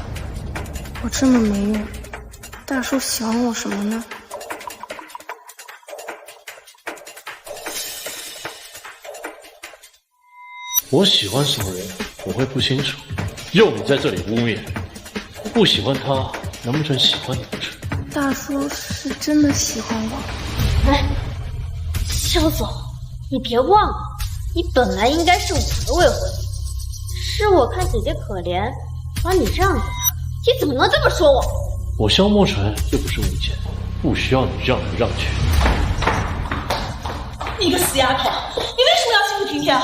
我这么没用，大叔喜欢我什么呢？我喜欢什么人，我会不清楚，用你在这里污蔑。不喜欢他，难不成喜欢你不成？大叔是真的喜欢我。哎，肖总，你别忘了，你本来应该是我的未婚妻，是我看姐姐可怜，把你让给她。你怎么能这么说我？我萧墨尘又不是物件，不需要你让来让去。你个死丫头，你为什么要欺负婷婷？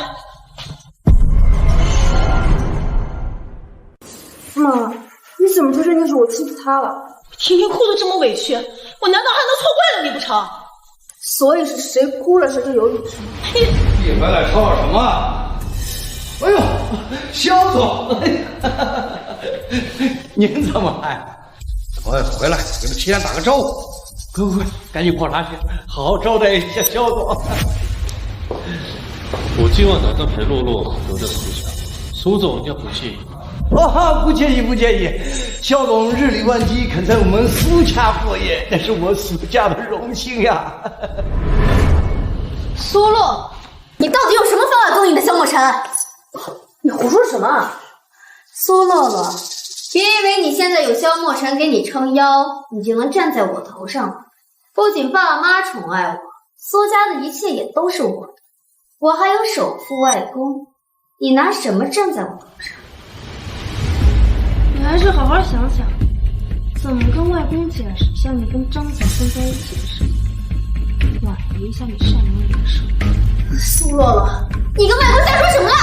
妈，你怎么就认定是我欺负她了？婷婷哭得这么委屈，我难道还能错怪了你不成？所以是谁哭了谁就有理是吗？你回来吵什么？哎呦，肖总，您怎么来？我回来给他提前打个招呼。快，赶紧泡茶去，好好招待一下肖总。我今晚打算陪洛洛留在苏家，苏总应该不介意。哦，不介意，不介意。肖总日理万机，肯在我们苏家过夜，那是我苏家的荣幸呀。苏洛，你到底用什么方法勾引的萧墨尘？你胡说什么？苏洛洛，别以为你现在有萧墨尘给你撑腰，你就能站在我头上了。不仅爸妈宠爱我，苏家的一切也都是我的，我还有首富外公，你拿什么站在我头上？你还是好好想想，怎么跟外公解释像你跟张子枫在一起的事，挽回一下你善良的人生。苏洛洛，你跟外公瞎说什么了？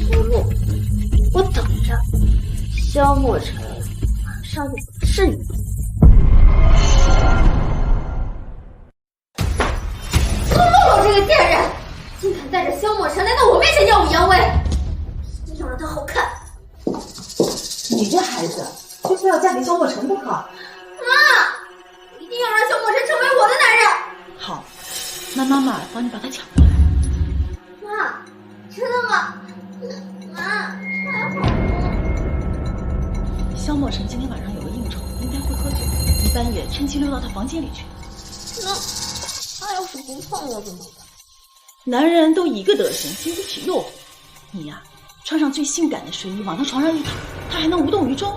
苏洛，我等着，萧墨尘马上就不是你。苏洛洛这个贱人，竟敢带着萧墨尘来到我面前耀武扬威，一定要让他好看。你这孩子就非要嫁给萧墨尘不可？妈，一定要让萧墨尘成为我的男人。好，那妈妈帮你把他抢过来。妈，真的吗？妈，太好了。萧墨尘今天晚上有个应酬，应该会喝酒，你半夜趁机溜到他房间里去。那他要是不碰我怎么办？男人都一个德行，经不起诱惑。你呀，穿上最性感的睡衣往他床上一躺，他还能无动于衷。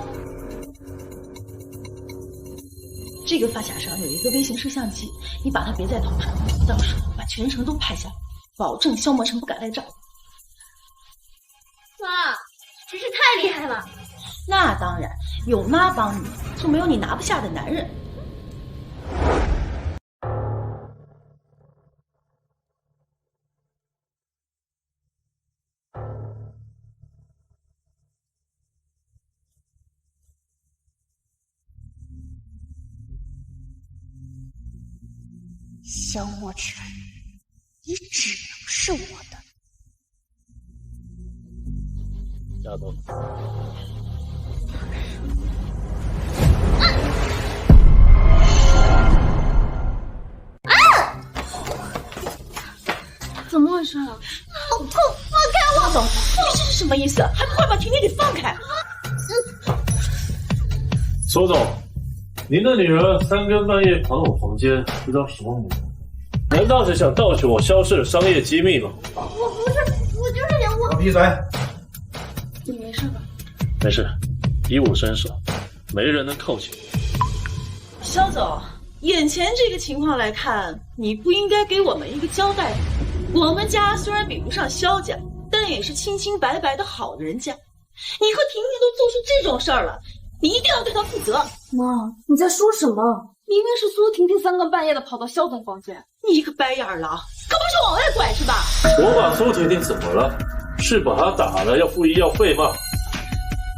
这个发卡上有一个微型摄像机，你把它别在头上，到时候把全程都拍下来，保证萧墨尘不敢赖账。妈，真是太厉害了！那当然，有妈帮你，就没有你拿不下的男人。萧墨尘，你只能是我的。丫头，怎么回事啊？好痛！放开我！你这是什么意思？还不快把婷婷给放开！苏总，您的女儿三更半夜跑到我房间，不知道什么目的？难道是想盗取我萧氏的商业机密吗？我不是，我就是想我。闭嘴！你没事吧？没事，以我身手，没人能靠近我。萧总，眼前这个情况来看，你不应该给我们一个交代。我们家虽然比不上萧家，但也是清清白白的好人家。你和婷婷都做出这种事儿了，你一定要对她负责。妈，你在说什么？明明是苏婷婷三更半夜的跑到萧总房间。你个白眼狼，可不是往外拐是吧？我把苏婷婷怎么了？是把她打了要付医药费吗？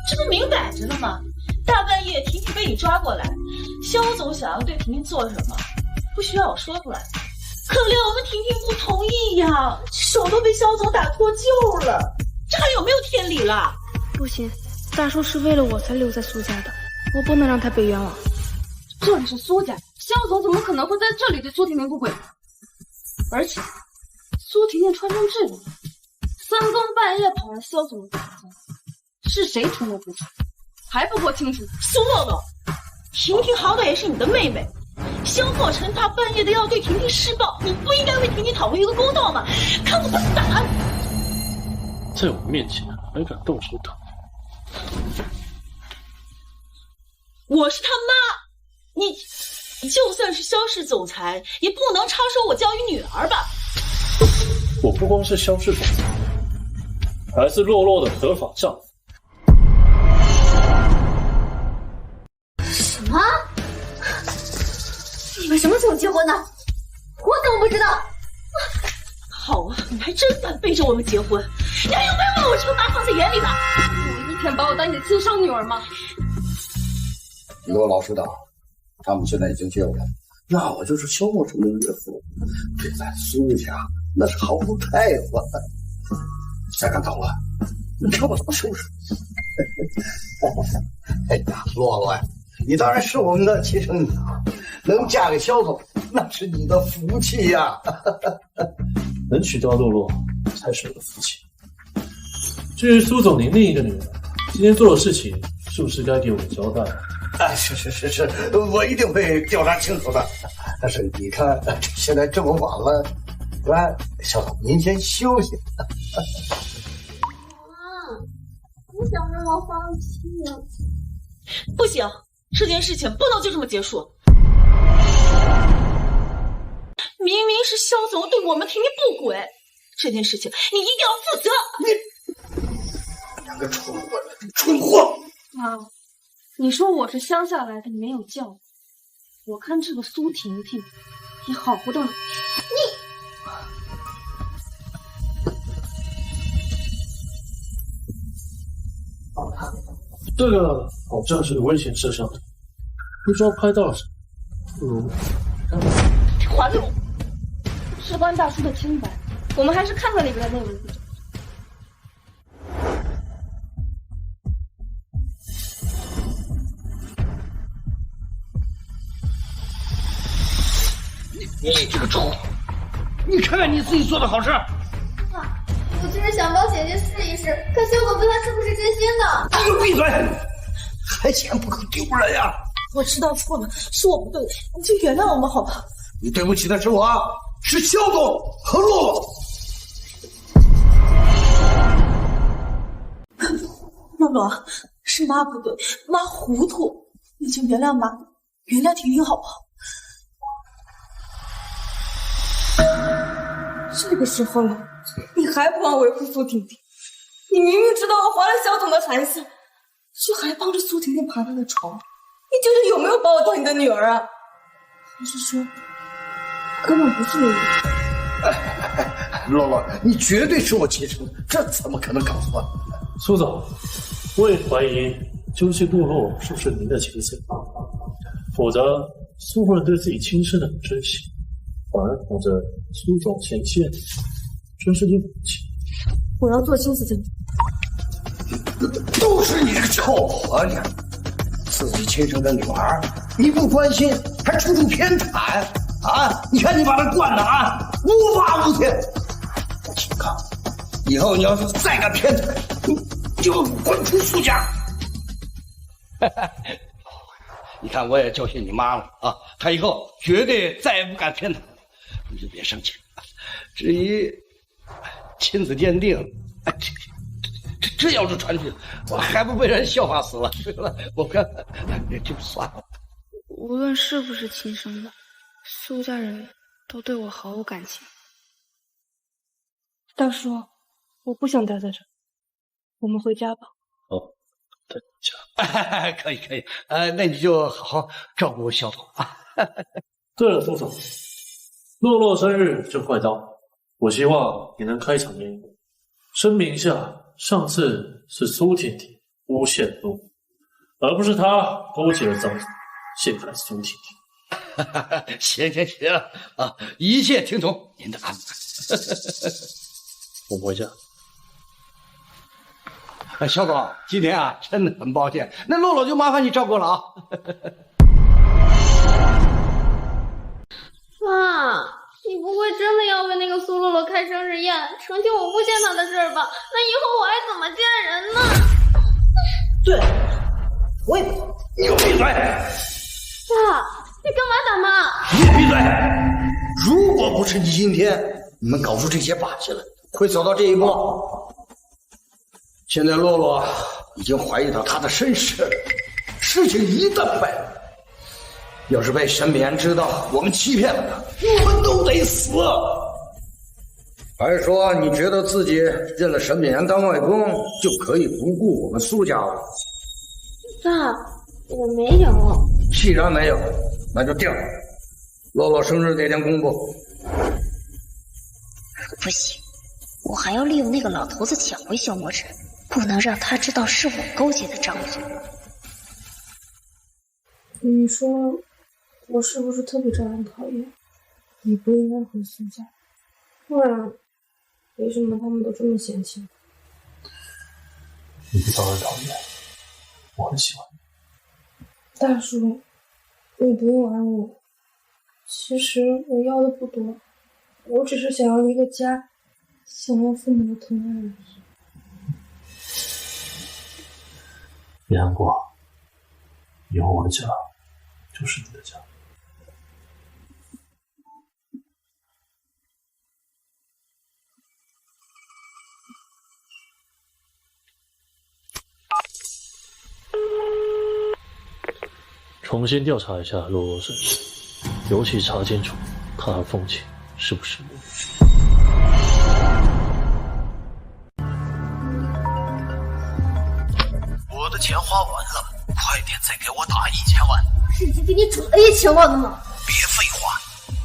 这不明摆着呢吗？大半夜婷婷被你抓过来，萧总想要对婷婷做什么，不需要我说出来。可怜我们婷婷不同意呀，手都被萧总打脱臼了，这还有没有天理了？不行，大叔是为了我才留在苏家的，我不能让他被冤枉。这里是苏家，萧总怎么可能会在这里对苏婷婷不轨？而且，苏婷婷穿成这样，三更半夜跑来萧总的房间，是谁出谋不楚？还不给我清楚！苏洛洛，婷婷好歹也是你的妹妹，萧若尘大半夜的要对婷婷施暴，你不应该为婷婷讨回一个公道吗？看我不打你！在我面前还敢动手打？我是他妈，你就算是萧氏总裁，也不能插手我教育女儿吧？我不光是萧氏总裁，还是洛洛的合法丈夫。什么？你们什么时候结婚的？我怎么不知道？好啊，你还真敢背着我们结婚，你还有没有把我这个妈放在眼里的？有一天把我当你的亲生女儿吗？你给我老实点，他们现在已经结婚了，那我就是萧莫尘的岳父，这在苏家那是毫不太过。再敢捣乱，你看我怎么收拾！哎呀，洛洛呀，你当然是我们的亲生女儿，能嫁给萧总，那是你的福气呀！能娶到洛洛，才是我的福气。至于苏总您另一个女儿，今天做的事情，是不是该给我们交代？哎，是，我一定会调查清楚的。但是你看，现在这么晚了，来，萧总您先休息。不想让我放弃啊！不行，这件事情不能就这么结束。明明是萧总对我们婷婷不轨，这件事情你一定要负责。你两个蠢货！妈，你说我是乡下来的，没有教育，我看这个苏婷婷也好不到哪去。这个好像是危险摄像头，不知道拍到了什么，不如还给我！事关大叔的清白，我们还是看看里边的内容比较。你这个丑，你看看你自己做的好事。我就是想帮姐姐试一试，看萧总对她是不是真心的。你闭嘴！还嫌不够丢人呀！我知道错了，是我不对，你就原谅我们好吧？你对不起的是我，是萧总和洛洛。洛洛，是妈不对，妈糊涂，你就原谅妈，原谅婷婷好不好？这个时候了，你还不帮维护苏婷婷？你明明知道我怀了萧总的孩子，却还帮着苏婷婷爬他的床，你究竟有没有把我当你的女儿啊？还是说，根本不是你女儿？洛洛，你绝对是我亲生的，这怎么可能搞错？苏总，我也怀疑究竟洛洛是不是您的亲生，否则苏夫人对自己亲生的不珍惜，反而捧着苏总前线，真是对不起。我要做亲子鉴定。都是你这个臭婆娘，自己亲生的女儿你不关心，还处处偏袒啊！你看你把她惯的啊，无法无天。我警告你，以后你要是再敢偏袒，你就滚出苏家！你看我也教训你妈了啊，她以后绝对再也不敢骗他，你就别生气。至于亲子鉴定，这要是传去，我还不被人笑话死了？对了，我看也就算了。无论是不是亲生的，苏家人都对我毫无感情。大叔，我不想待在这，我们回家吧。哦，回家。可以可以，那你就好好照顾小总啊。对了，副总，洛洛生日就快到，我希望你能开场宴会，声明一下，上次是苏婷婷诬陷洛洛，而不是他勾结了张总陷害苏婷婷。行啊，一切听从您的安排。我们回家。肖总，今天啊，真的很抱歉，那洛洛就麻烦你照顾了啊。妈，你不会真的要为那个苏洛洛开生日宴，澄清我诬陷他的事吧？那以后我还怎么见人呢？对，我也不懂。你给我闭嘴！爸，你干嘛打妈？你也闭嘴！如果不是你今天你们搞出这些把戏来，会走到这一步。现在洛洛已经怀疑到他的身世了，事情一旦败露，要是被沈冕知道我们欺骗了他，我们都得死。还说你觉得自己认了沈冕当外公就可以不顾我们苏家了？爸，我没有。既然没有，那就定了。洛洛生日那天公布。不行，我还要利用那个老头子抢回消磨尘，不能让他知道是我勾结的张总。你说我是不是特别招人讨厌？也不应该回苏家，不然为什么他们都这么嫌弃我？你不招人讨厌，我很喜欢你。大叔，你不用安慰我。其实我要的不多，我只是想要一个家，想要父母的疼爱而已。别难过，以后我的家就是你的家。重新调查一下洛洛身世，尤其查清楚他和风情是不是母女。我的钱花完了，快点再给我打1000万！是已经给你转了1000万了吗？别废话，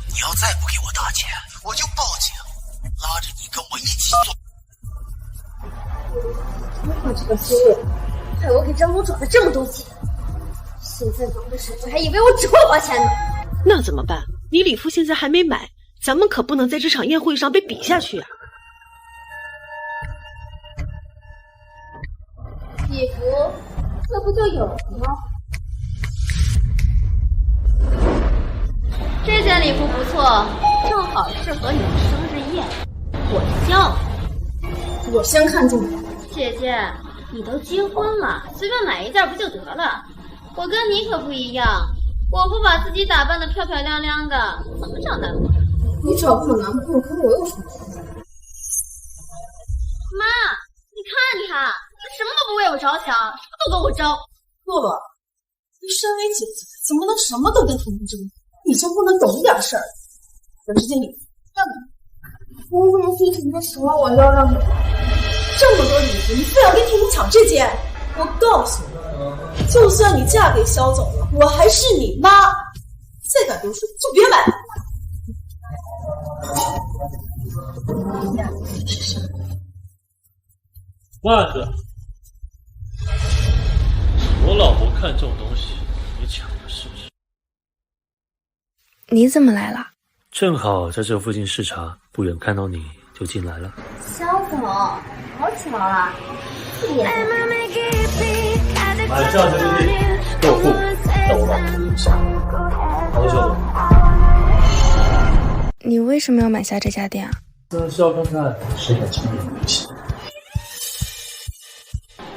你要再不给我打钱，我就报警，拉着你跟我一起做。别管这个苏月，害我给张总转了这么多钱。现在忙的时候还以为我只会花钱呢。那怎么办？你礼服现在还没买，咱们可不能在这场宴会上被比下去啊！礼服那不就有了吗？这件礼服不错，正好适合你的生日宴。我笑。我先看中你。姐姐，你都结婚了，随便买一件不就得了？我跟你可不一样，我不把自己打扮得漂漂亮亮的，怎么找男朋友？你找不着男朋友跟我有什么关系？妈，你看他什么都不为我着想，什么都跟我争。洛洛，你身为姐姐，怎么能什么都跟他们争？你就不能懂一点事儿？把这件礼服让给你。为什么苏婷婷喜欢我就要让给她？这么多礼服，你非要跟婷婷抢这件？我告诉你，就算你嫁给萧总了，我还是你妈。再敢读书就别买了。慢着，我老婆看这种东西，你抢了是不是？你怎么来了？正好在这附近视察，不远看到你就进来了。萧总，好巧啊！买下这个店，客户在我老婆名下。好久。你为什么要买下这家店啊？当然是要看看谁敢轻易维系。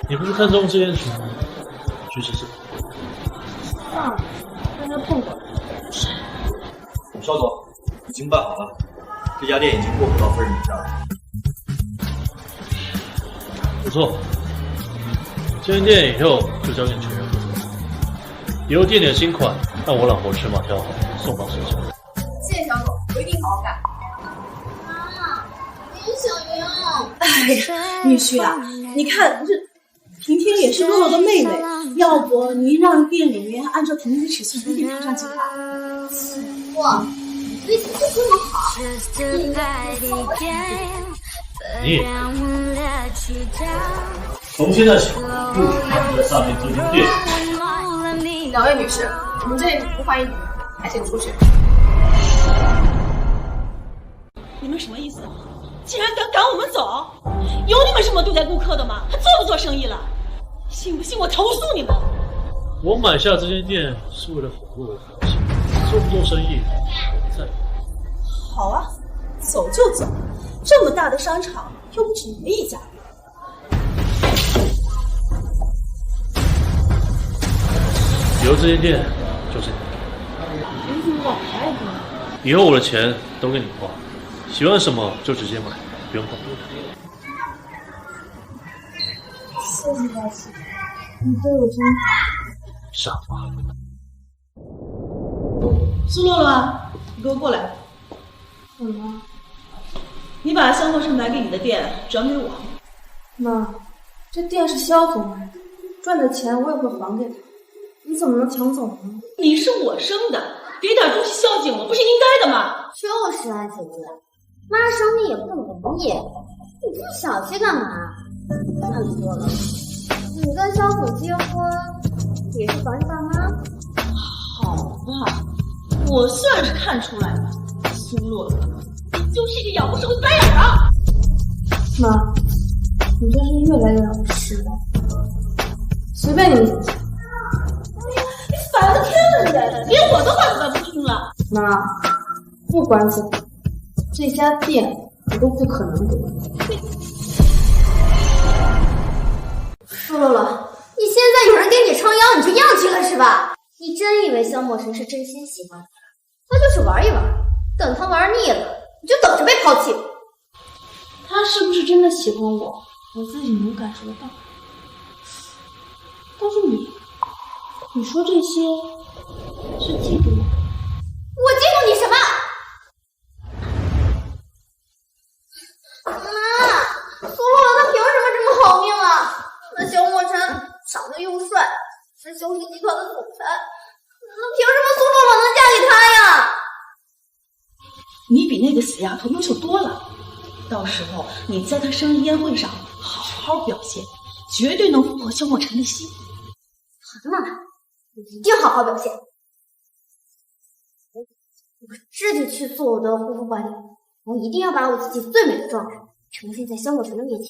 你不是看中这件什么？就是这个。算了，让他碰过来。邵总，已经办好了，这家店已经过户到夫人名下了。不错，这间店以后就交给你全权负责。以后店里的新款，让我老婆吃马挑好，送到手上。谢谢小总，我一定好好干。妈，林小莹，哎呀，女婿啊，你看这婷婷也是洛洛的妹妹，要不您让店里面按照婷婷的尺寸给你配上几款？哇，你对婷婷这么好，你从现在起，不准在上面这间店。两位女士，我们这里不欢迎你们，还请出去。你们什么意思啊？竟然敢赶我们走？有你们这么对待顾客的吗？还做不做生意了？信不信我投诉你们？我买下这间店是为了哄洛洛开心，做不做生意我不在乎。好啊，走就走，这么大的商场又不止你们一家。以后这间店就是你的。你怎么老太太？以后我的钱都给你花，喜欢什么就直接买，不用等。谢谢大姐，你对我真好。傻瓜。苏洛洛，你给我过来。怎么了？你把肖默成买给你的店转给我。妈，这店是肖总买的，赚的钱我也会还给他。你怎么能抢走呢？你是我生的，给点东西孝敬我，不是应该的吗？就是啊，姐姐，妈生你也不容易，你这么小气干嘛？再说了，你跟肖总结婚也是防着爸妈。好吧，我算是看出来了，苏洛洛，你就是一个养不熟的白眼狼。妈，你真是越来越让我失望。随便你们怎么想。你反了天了你，连我的话都办不听了。妈，不管怎么，这家店我都不可能给你。苏洛洛，你现在有人给你撑腰，你就要去了是吧？你真以为萧墨尘是真心喜欢你？他就是玩一玩，等他玩腻了，你就等着被抛弃。他是不是真的喜欢我，我自己能感受得到。但是你说这些是嫉妒吗？我嫉妒你什么？妈，苏洛洛他凭什么这么好命啊？那萧墨尘长得又帅，是修氏集团的总裁，那凭什么苏洛洛能嫁给他呀？你比那个死丫头优秀多了，到时候你在她生日宴会上好好表现，绝对能俘获萧墨尘的心。好的，妈妈，我一定好好表现。我这就去做我的护肤管理，我一定要把我自己最美的状态呈现在萧墨尘的面前。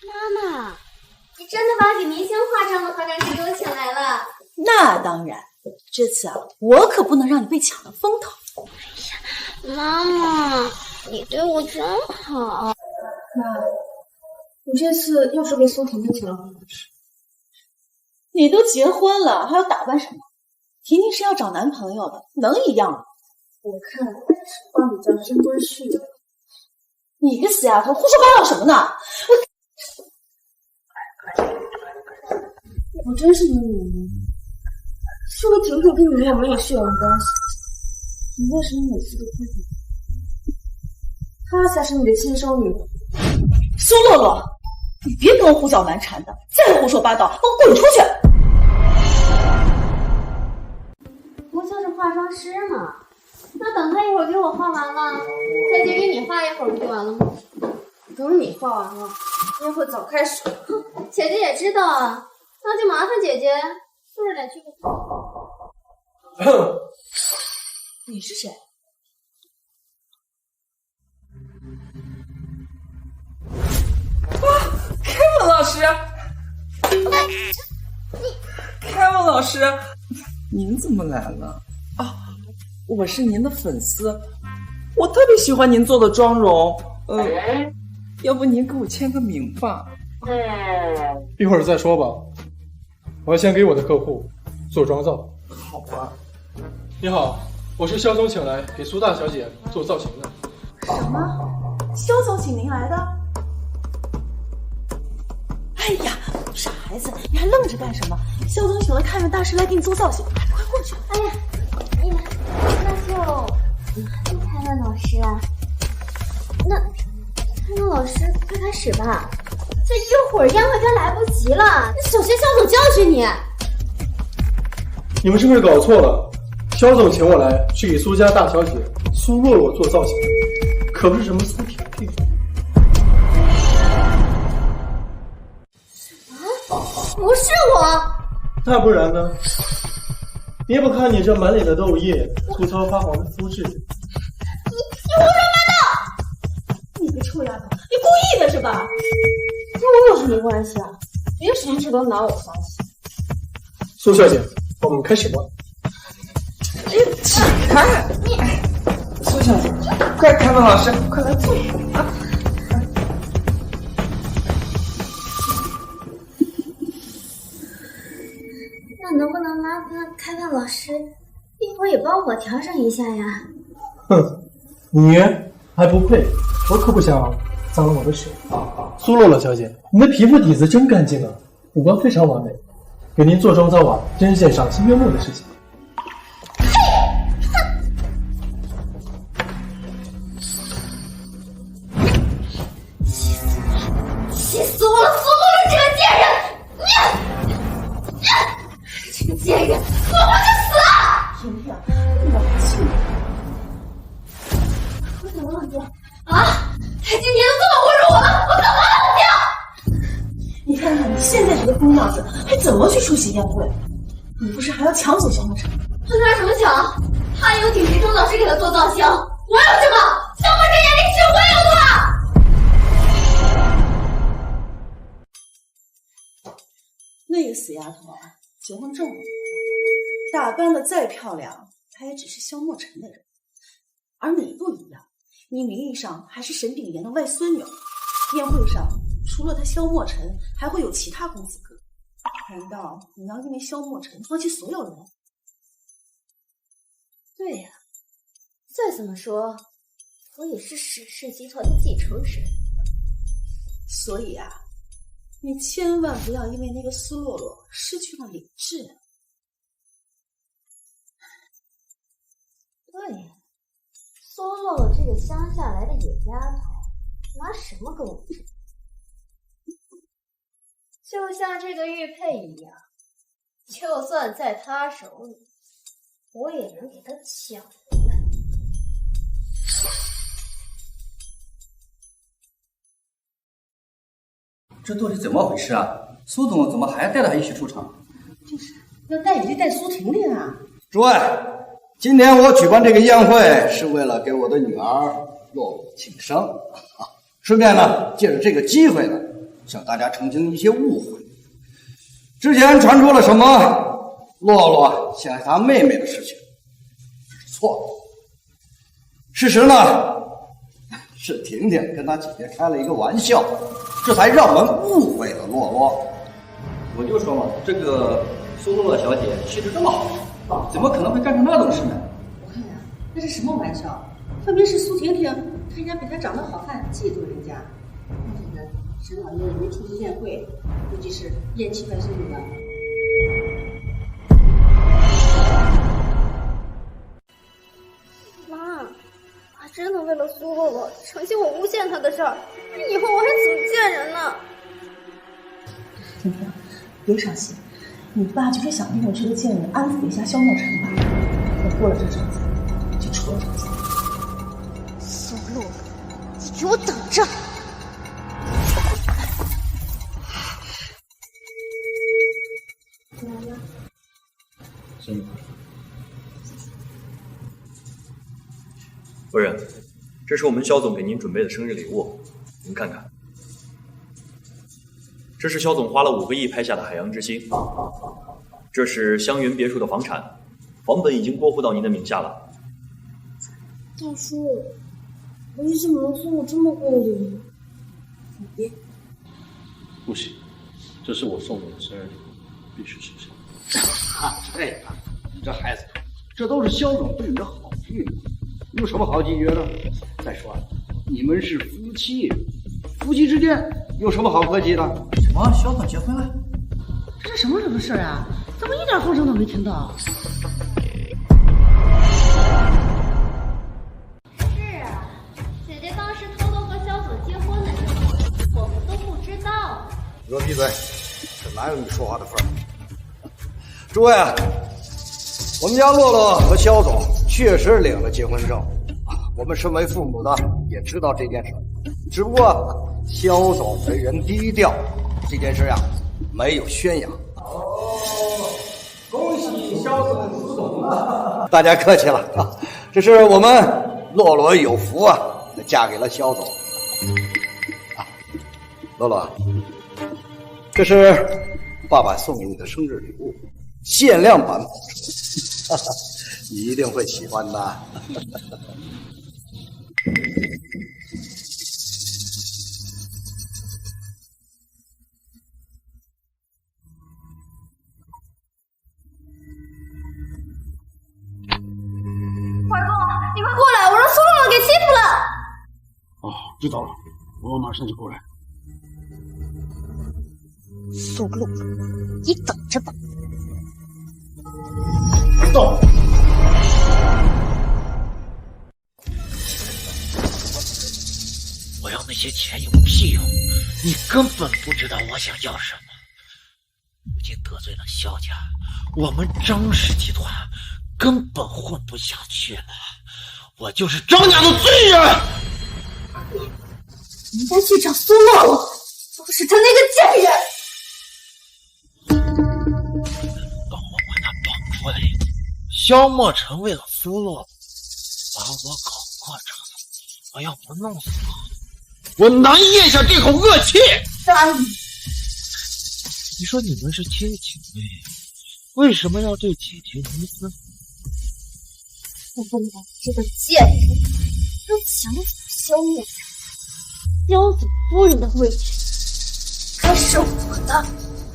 妈妈，你真的把给明星化妆的化妆师都请来了？那当然，这次啊，我可不能让你被抢了风头。妈妈，你对我真好。妈，你这次又是给苏婷婷请了化妆师。你都结婚了，还要打扮什么？婷婷是要找男朋友的，能一样吗？我看是帮你叫真规婿的。你个死丫头，胡说八道什么呢？我真是你女儿，是不是婷婷跟你们又没有血缘关系？你为什么每次都批评她才是你的亲生女儿？苏洛洛，你别跟我胡搅蛮缠的，再胡说八道，给我滚出去！不就是化妆师吗？那等他一会儿给我画完了，再借给你画一会儿不就完了吗？等你画完了，宴会早开始了。姐姐也知道啊，那就麻烦姐姐素着脸去吧。你是谁？凯文老师，凯文老师，您怎么来了？啊，我是您的粉丝，我特别喜欢您做的妆容。要不您给我签个名吧？一会儿再说吧，我要先给我的客户做妆造。好吧。你好，我是肖总请来给苏大小姐做造型的。什么？肖总请您来的？哎呀，傻孩子，你还愣着干什么？肖总请了开元大师来给你做造型，快过去！哎呀，那就开元老师啊。那开元老师，快开始吧。这一会儿宴会该来不及了，首先肖总教训你。你们是不是搞错了？肖总请我来是给苏家大小姐苏洛洛做造型，可不是什么苏婷婷。不是我。那不然呢？你也不看你这满脸的痘印，粗糙发黄的肤质。你胡说八道！你个臭丫头，你故意的是吧？跟我有什么关系啊？别什么事都拿我发起。苏小姐，我们开始吧。哎呀，起开！你，苏小姐，快，开文老师，快来坐啊！那能不能麻烦开元老师一会儿也帮我调整一下呀？哼，你还不配，我可不想脏了我的手。苏洛洛小姐，你的皮肤底子真干净啊，五官非常完美，给您做妆造啊，真是件赏心悦目的事情。气死我了！苏洛洛这个贱人！这个贱人，说我就死了！婷婷，你冷静。我怎么冷静啊？今天都这么侮辱我了，我怎么冷静？你看看你现在这个疯样子，还怎么去出席宴会？你不是还要抢走肖墨尘？他拿什么抢？他有请谁周老师给他做造型，我有什么？肖墨尘眼里只我有他。那个死丫头啊，结婚这么多，打扮的再漂亮，她也只是萧墨尘的人，而你不一样，你名义上还是沈炳炎的外孙女。宴会上除了她萧墨尘，还会有其他公子哥，难道你要因为萧墨尘放弃所有人？对呀，再怎么说，我也是史氏集团的继承人。所以啊，你千万不要因为那个苏洛洛失去了理智。对呀，苏洛洛这个乡下来的野丫头，拿什么跟我争？就像这个玉佩一样，就算在她手里，我也能给她抢回来。这到底怎么回事啊？苏总怎么还带他一起出场？就是要带你去带苏婷婷啊！诸位，今天我举办这个宴会是为了给我的女儿洛洛庆生，顺便呢，借着这个机会呢，向大家澄清一些误会。之前传出了什么洛洛陷害她妹妹的事情，这是错的。事实呢，是婷婷跟她姐姐开了一个玩笑，这才让我们误会了洛洛。我就说嘛，这个苏洛洛小姐气质这么好，怎么可能会干成那种事呢？我看呀，那是什么玩笑？分明是苏婷婷看人家比她长得好看，嫉妒人家。这个沈老爷也没出席宴会，估计是厌弃外孙女了。妈，我真的为了苏洛洛承袭我诬陷她的事儿，以后我还怎么见人呢？婷婷，别伤心，你爸就是想利用这个贱人安抚一下萧墨尘吧。等过了这阵子，就出了这个错。苏洛洛，你给我等着！妈妈，辛苦。夫人，这是我们萧总给您准备的生日礼物，您看看。这是萧总花了5个亿拍下的《海洋之心》，这是香云别墅的房产，房本已经过户到您的名下了。大叔，你怎么能送我这么贵的礼物？别。不行，这是我送你的生日礼物，必须实现。这个，你这孩子，这都是肖总对你的好意，有什么好拒绝的？再说了，你们是夫妻，夫妻之间有什么好客气的？什么？肖总结婚了？这是什么时候的事啊？怎么一点风声都没听到？是啊，姐姐当时偷偷和肖总结婚的时候，我们都不知道。你给我闭嘴！这哪有你说话的份儿？诸位，我们家洛洛和肖总确实领了结婚证，我们身为父母的也知道这件事，只不过肖总为人低调，这件事呀没有宣扬。恭喜肖总出总了！大家客气了啊，这是我们洛洛有福啊，嫁给了肖总。洛洛，这是爸爸送给你的生日礼物，限量版保证，你一定会喜欢的。快过来！你快过来！我让苏洛洛给欺负了。哦，知道了，我马上就过来。苏洛，你等着吧。动！我要那些钱有屁用？你根本不知道我想要什么。如今得罪了萧家，我们张氏集团根本混不下去了。我就是张家的罪人。你应该去找苏洛洛，就是他那个贱人。帮我把他绑出来！萧莫尘为了苏洛把我搞破产，我要不弄死他，我难咽下这口恶气。答应。你说你们是亲姐妹，为什么要对姐姐无私？我不能把这个贱人让强总消灭掉，萧总夫人的位置该是我的。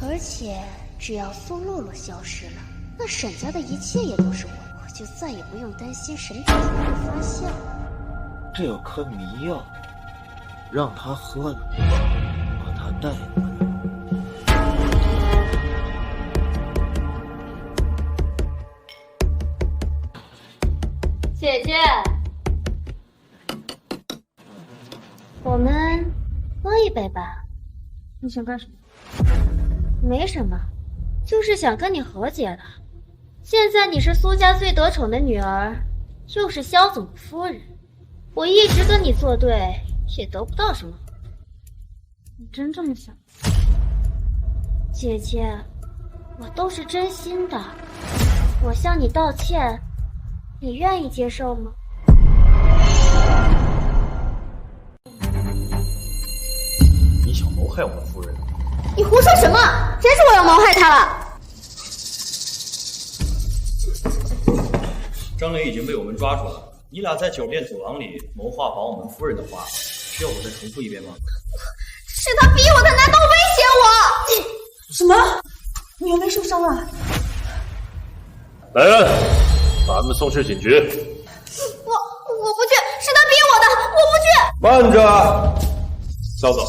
而且只要苏洛洛消失了，那沈家的一切也都是我就再也不用担心沈主子会发现了。这有颗迷药，让他喝了，把他带过来。姐姐，我们喝一杯吧。你想干什么？没什么，就是想跟你和解了。现在你是苏家最得宠的女儿，又是萧总的夫人，我一直跟你作对，也得不到什么。你真这么想？姐姐，我都是真心的。我向你道歉，你愿意接受吗？你想谋害我的夫人？你胡说什么？谁说我要谋害她了？张磊已经被我们抓住了，你俩在酒店走廊里谋划保我们夫人的话，需要我再重复一遍吗？是他逼我的，难道威胁我？什么？你又没受伤啊？来人，把他们送去警局。我不去，是他逼我的，我不去。慢着，萧总，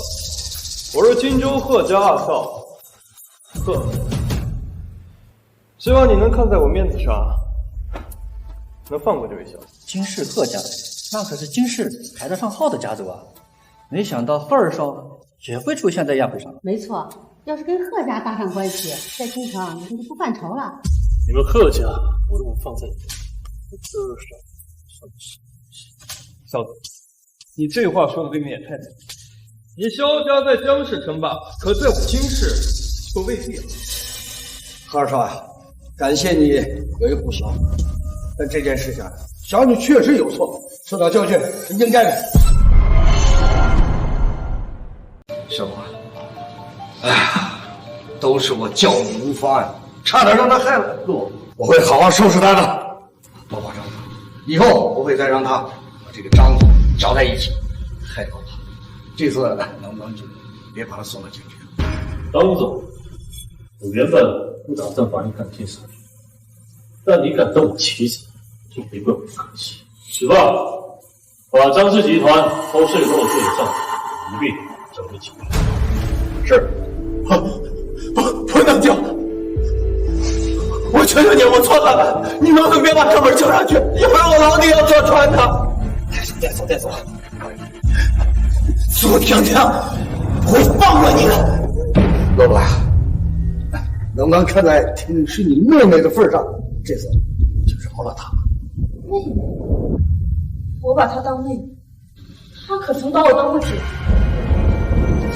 我是荆州贺家二少贺，希望你能看在我面子上，能放过这位小姐。金氏贺家，那可是金氏排得上号的家族啊！没想到贺二少也会出现在宴会上。没错，要是跟贺家搭上关系，在京城你可就不犯愁了。你们贺家，我都不放在我这上。萧总，你这话说的未免也太难听。你萧家在江氏称霸，可在我金氏就未必了。贺二少呀，感谢你维护小女，但这件事情小女确实有错，受到教训是应该的。小华，哎呀，都是我教你无方，差点让他害了我。我会好好收拾他的，我保证，以后不会再让他和这个张总搅在一起，害到他。这次能不能就别把他送了进去？张总，我原本不打算把你赶尽杀绝，但你敢动我妻子，就别怪我不客气。去吧，把张氏集团偷税漏税的账一并交给警察。是，不能交！我求求你，我错了，你能不能别把账本交上去？要不然我老底要坐穿的。带走！苏婷婷，我会放过你的。老板，能不能看在婷是你妹妹的份上，这次就饶了她？妹妹，我把她当妹妹，她可曾把我当过姐？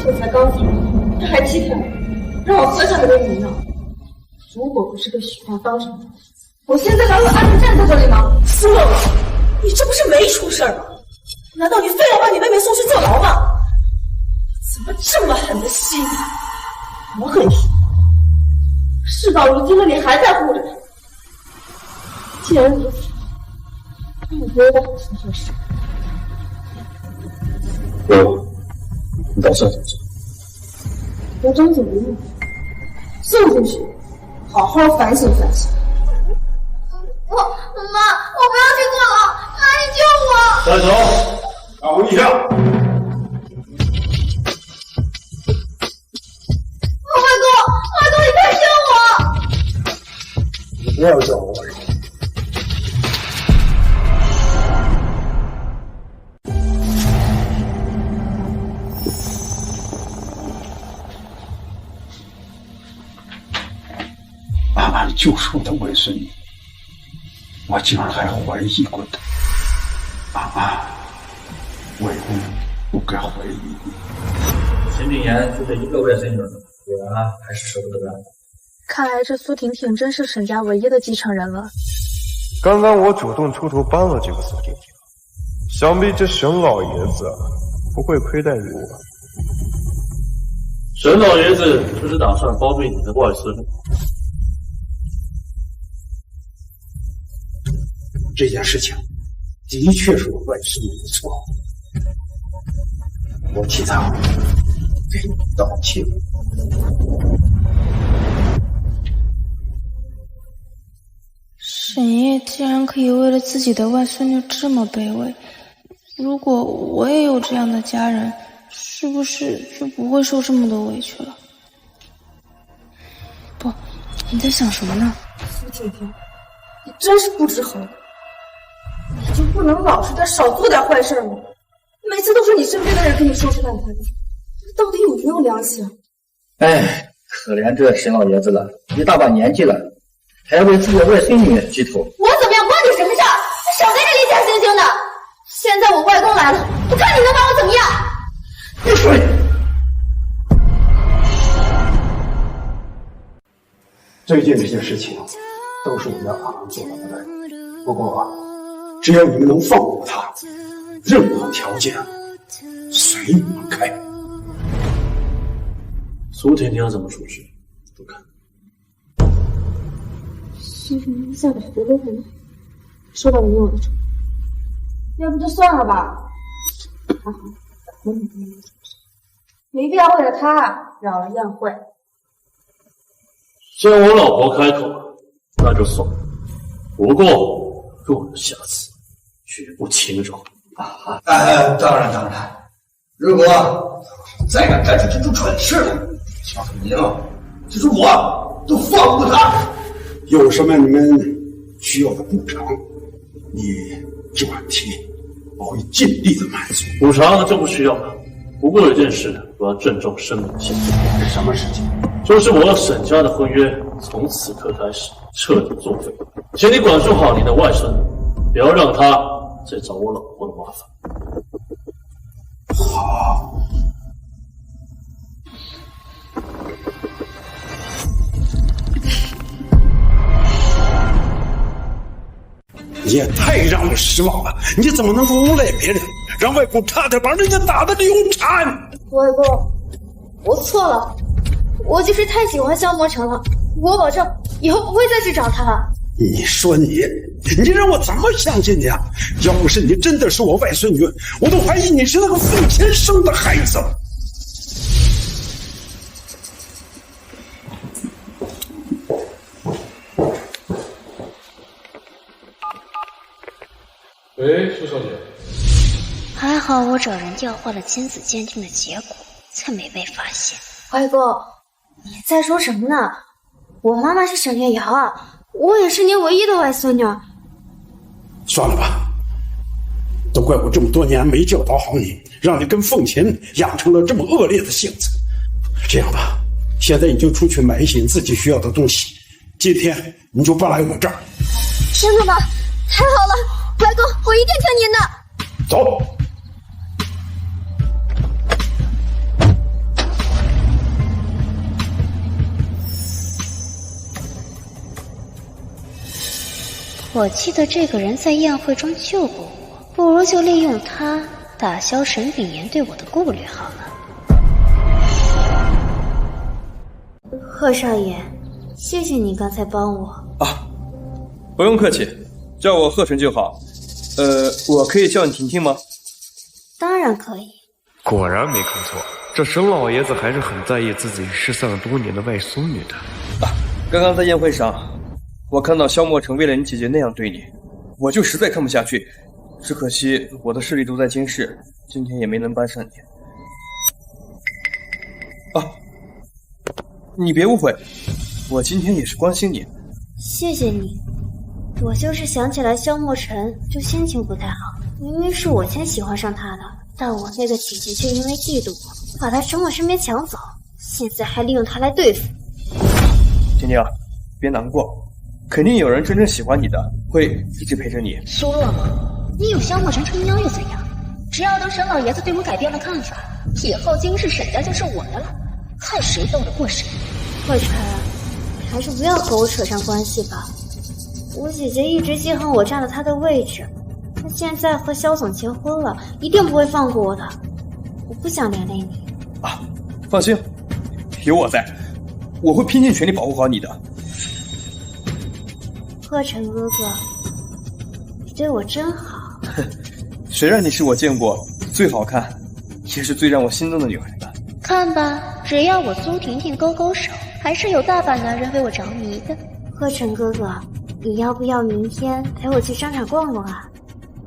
这才刚走，她还欺骗我，让我喝下了这饮料。如果不是被许亮当场，我现在还会安然站在这里吗？苏洛洛，你这不是没出事吗？难道你非要把你妹妹送去坐牢吗？怎么这么狠的心啊？我恨你！事到如今了，你还在护着她。既然如此，那我不会再好心做事。你打算怎么做？我张总的意思，送进去，好好反省反省。妈，我不要去坐牢，妈，你救我！带走，拿回地下。外公，你快救我！你不要叫我外公。安安就是我的外孙女，我竟然还怀疑过她。安安，外公不该怀疑你。秦炳炎就这一个外孙女，果然还是舍不得的。看来这苏婷婷真是沈家唯一的继承人了。刚刚我主动出头帮了这个苏婷婷，想必这沈老爷子不会亏待于我。沈老爷子就是打算包庇你的外孙。这件事情的确是我外孙女的错，我替他给你道歉。沈爷爷竟然可以为了自己的外孙女这么卑微，如果我也有这样的家人，是不是就不会受这么多委屈了？不，你在想什么呢？苏婷婷，你真是不知好歹，你就不能老实点，少做点坏事吗？每次都是你身边的人给你收拾烂摊子，到底有没有良心？哎，可怜这沈老爷子了，一大把年纪了，还要为自己的外孙女低头。我怎么样关你什么事儿？你少在这里假惺惺的！现在我外公来了，我看你能把我怎么样？闭嘴！最近这些事情都是我们安安做的不对，不过只要你们能放过他，任何条件随你们开。苏婷婷要怎么处置？不看。苏婷婷下的活都很好，收到了我的仇，要不就算了吧。还好，我女朋友没必要为了他扰了宴会。既然我老婆开口了，那就算了。不过若有下次，绝不轻饶。当然，如果再敢干出这种蠢事来，小宁，就是我都放不过他。有什么你们需要的补偿，你就按提，我会尽力的满足。补偿就不需要了。不过有件事我要郑重声明一下。是什么事情？就是我沈家的婚约从此刻开始彻底作废，请你管束好你的外孙，不要让他再找我老婆的麻烦。好。你也太让我失望了！你怎么能够诬赖别人，让外公差点把人家打得流产？外公，我错了，我就是太喜欢萧魔城了，我保证以后不会再去找他了。你说你你让我怎么相信你啊？要不是你真的是我外孙女，我都怀疑你是那个凤前生的孩子。喂，苏小姐。还好我找人调换了亲子鉴定的结果，才没被发现。外公，你在说什么呢？我妈妈是沈月瑶啊，我也是您唯一的外孙女。算了吧，都怪我这么多年没教导好你，让你跟凤琴养成了这么恶劣的性子。这样吧，现在你就出去买一些你自己需要的东西，今天你就搬来我这儿。真的吗？太好了，外公，我一定听您的。走。我记得这个人在宴会中救过我，不如就利用他打消沈炳炎对我的顾虑好了。贺少爷，谢谢你刚才帮我啊，不用客气，叫我贺晨就好。我可以叫你婷婷吗？当然可以。果然没看错，这沈老爷子还是很在意自己失散了多年的外孙女的。刚刚在宴会上，我看到萧莫成为了你姐姐那样对你，我就实在看不下去。只可惜我的势力都在京市，今天也没能搬上你。你别误会，我今天也是关心你。谢谢你，我就是想起来萧莫尘就心情不太好。明明是我先喜欢上他的，但我那个姐姐却因为嫉妒我，把他从我身边抢走，现在还利用他来对付。婷婷，别难过，肯定有人真正喜欢你的，会一直陪着你。苏洛吗？你有萧莫尘撑腰又怎样？只要等沈老爷子对我改变了看法，以后京市沈家就是我的了，看谁斗得过谁。莫尘，还是不要和我扯上关系吧。我姐姐一直记恨我占了她的位置，她现在和萧总结婚了，一定不会放过我的。我不想连累你。放心，有我在，我会拼尽全力保护好你的。贺晨哥哥，你对我真好。谁让你是我见过最好看，也是最让我心动的女孩呢？看吧，只要我苏婷婷勾勾手，还是有大把男人为我着迷的。贺晨哥哥，你要不要明天陪我去商场逛逛啊？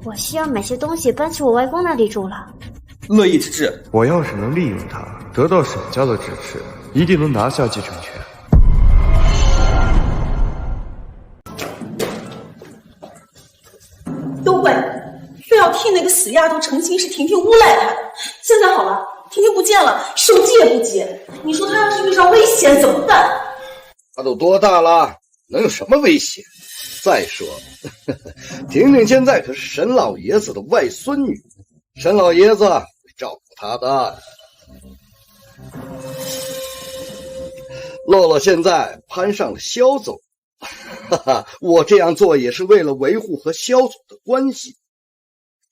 我需要买些东西搬去我外公那里住了。乐意之至。我要是能利用他，得到沈家的支持，一定能拿下继承权。都怪你，非要替那个死丫头澄清是婷婷诬赖他的。现在好了，婷婷不见了，手机也不接，你说她要是遇上危险怎么办？她都多大了，能有什么危险？再说，婷婷现在可是沈老爷子的外孙女，沈老爷子会照顾她的。洛洛现在攀上了萧总，我这样做也是为了维护和萧总的关系。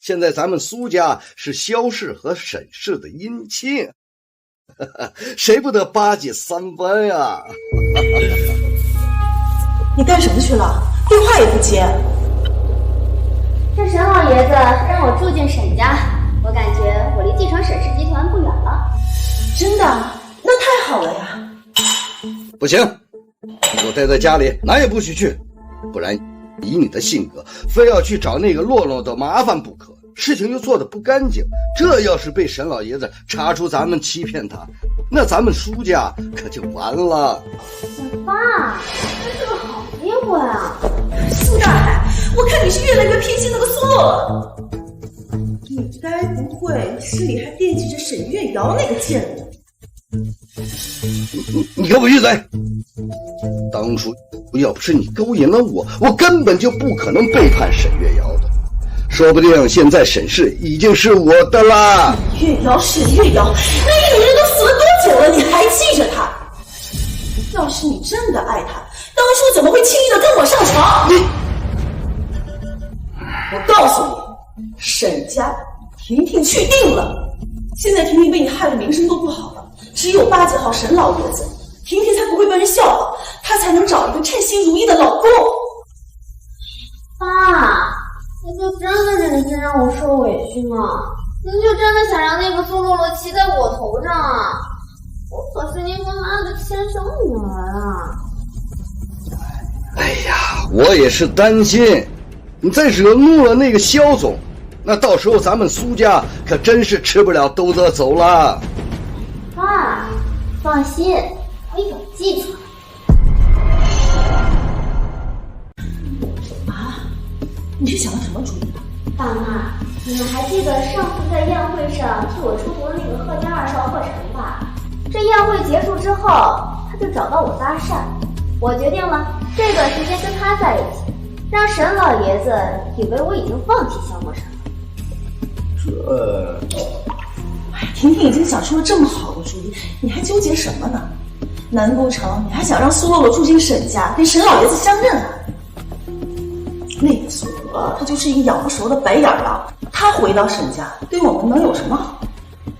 现在咱们苏家是萧氏和沈氏的姻亲，谁不得巴结三分呀？你干什么去了？电话也不接。这沈老爷子让我住进沈家，我感觉我离继承沈氏集团不远了。真的？那太好了呀！不行，你给我待在家里，哪也不许去，不然以你的性格，非要去找那个洛洛的麻烦不可，事情又做得不干净。这要是被沈老爷子查出咱们欺骗他，那咱们苏家可就完了。小爸，这是个好机会啊！苏大海，我看你是越来越偏心那个苏洛了。你该不会心里还惦记着沈月瑶那个贱人？你给我闭嘴！当初要不是你勾引了我，我根本就不可能背叛沈月瑶的。说不定现在沈氏已经是我的啦。月瑶，沈月瑶，那个女人都死了多久了，你还记着她？要是你真的爱她，当初怎么会轻易的跟我上床？我告诉你，沈家婷婷去定了。现在婷婷被你害得名声都不好了，只有巴结好沈老爷子，婷婷才不会被人笑话，她才能找一个称心如意的老公。爸，您就真的忍心让我受委屈吗？您就真的想让那个苏洛洛骑在我头上啊？我可是您和妈的亲生女儿啊！哎呀，我也是担心，你再惹怒了那个肖总，那到时候咱们苏家可真是吃不了兜着走了。爸，放心，我有计策。你是想了什么主意？爸妈，你们还记得上次在宴会上替我出国的那个贺家2少贺晨吧？这宴会结束之后，他就找到我搭讪，我决定了这段时间跟他在一起，让沈老爷子以为我已经放弃萧墨尘了。婷婷已经想出了这么好的主意，你还纠结什么呢？难不成你还想让苏洛洛住进沈家，跟沈老爷子相认啊？那个苏洛洛，他就是一个养不熟的白眼狼，他回到沈家，对我们能有什么好？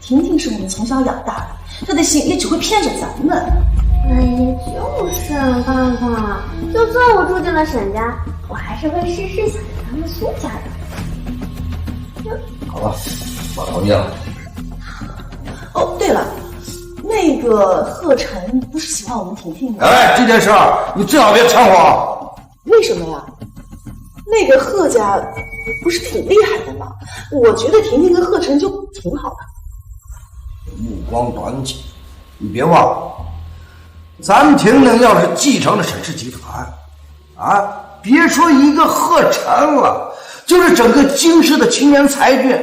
婷婷是我们从小养大的，他的心也只会骗着咱们。哎呀，就是爸爸，就算我住进了沈家，我还是会事事想着咱们苏家的。好了，我同意了。哦，对了，那个贺晨不是喜欢我们婷婷吗？哎，这件事儿你最好别掺和。为什么呀？那个贺家不是挺厉害的吗？我觉得婷婷跟贺晨就挺好的。目光短浅，你别忘了，咱们婷婷要是继承了沈氏集团，啊，别说一个贺晨了，就是整个京师的青年才俊，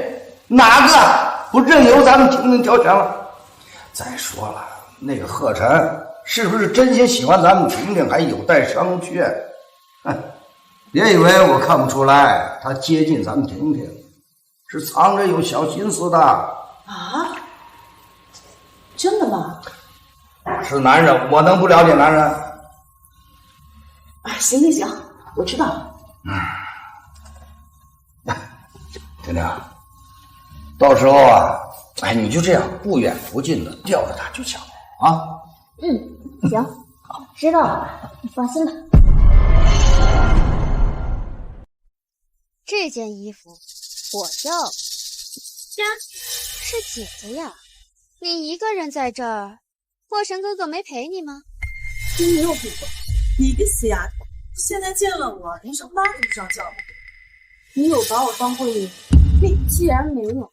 哪个不任由咱们婷婷挑选了？再说了，那个贺晨是不是真心喜欢咱们婷婷，还有待商榷。哼，别以为我看不出来，他接近咱们婷婷是藏着有小心思的。啊？真的吗？是男人，我能不了解男人？啊，行行行，我知道了。婷婷，到时候啊，哎，你就这样不远不近的吊着他就行了啊。行，好，知道了，你放心吧。这件衣服我要。呀，是姐姐呀。你一个人在这儿，墨尘哥哥没陪你吗？你又不懂，你个死丫头，现在见了我连声妈都不知道叫我。你有把我当过女儿？你既然没有，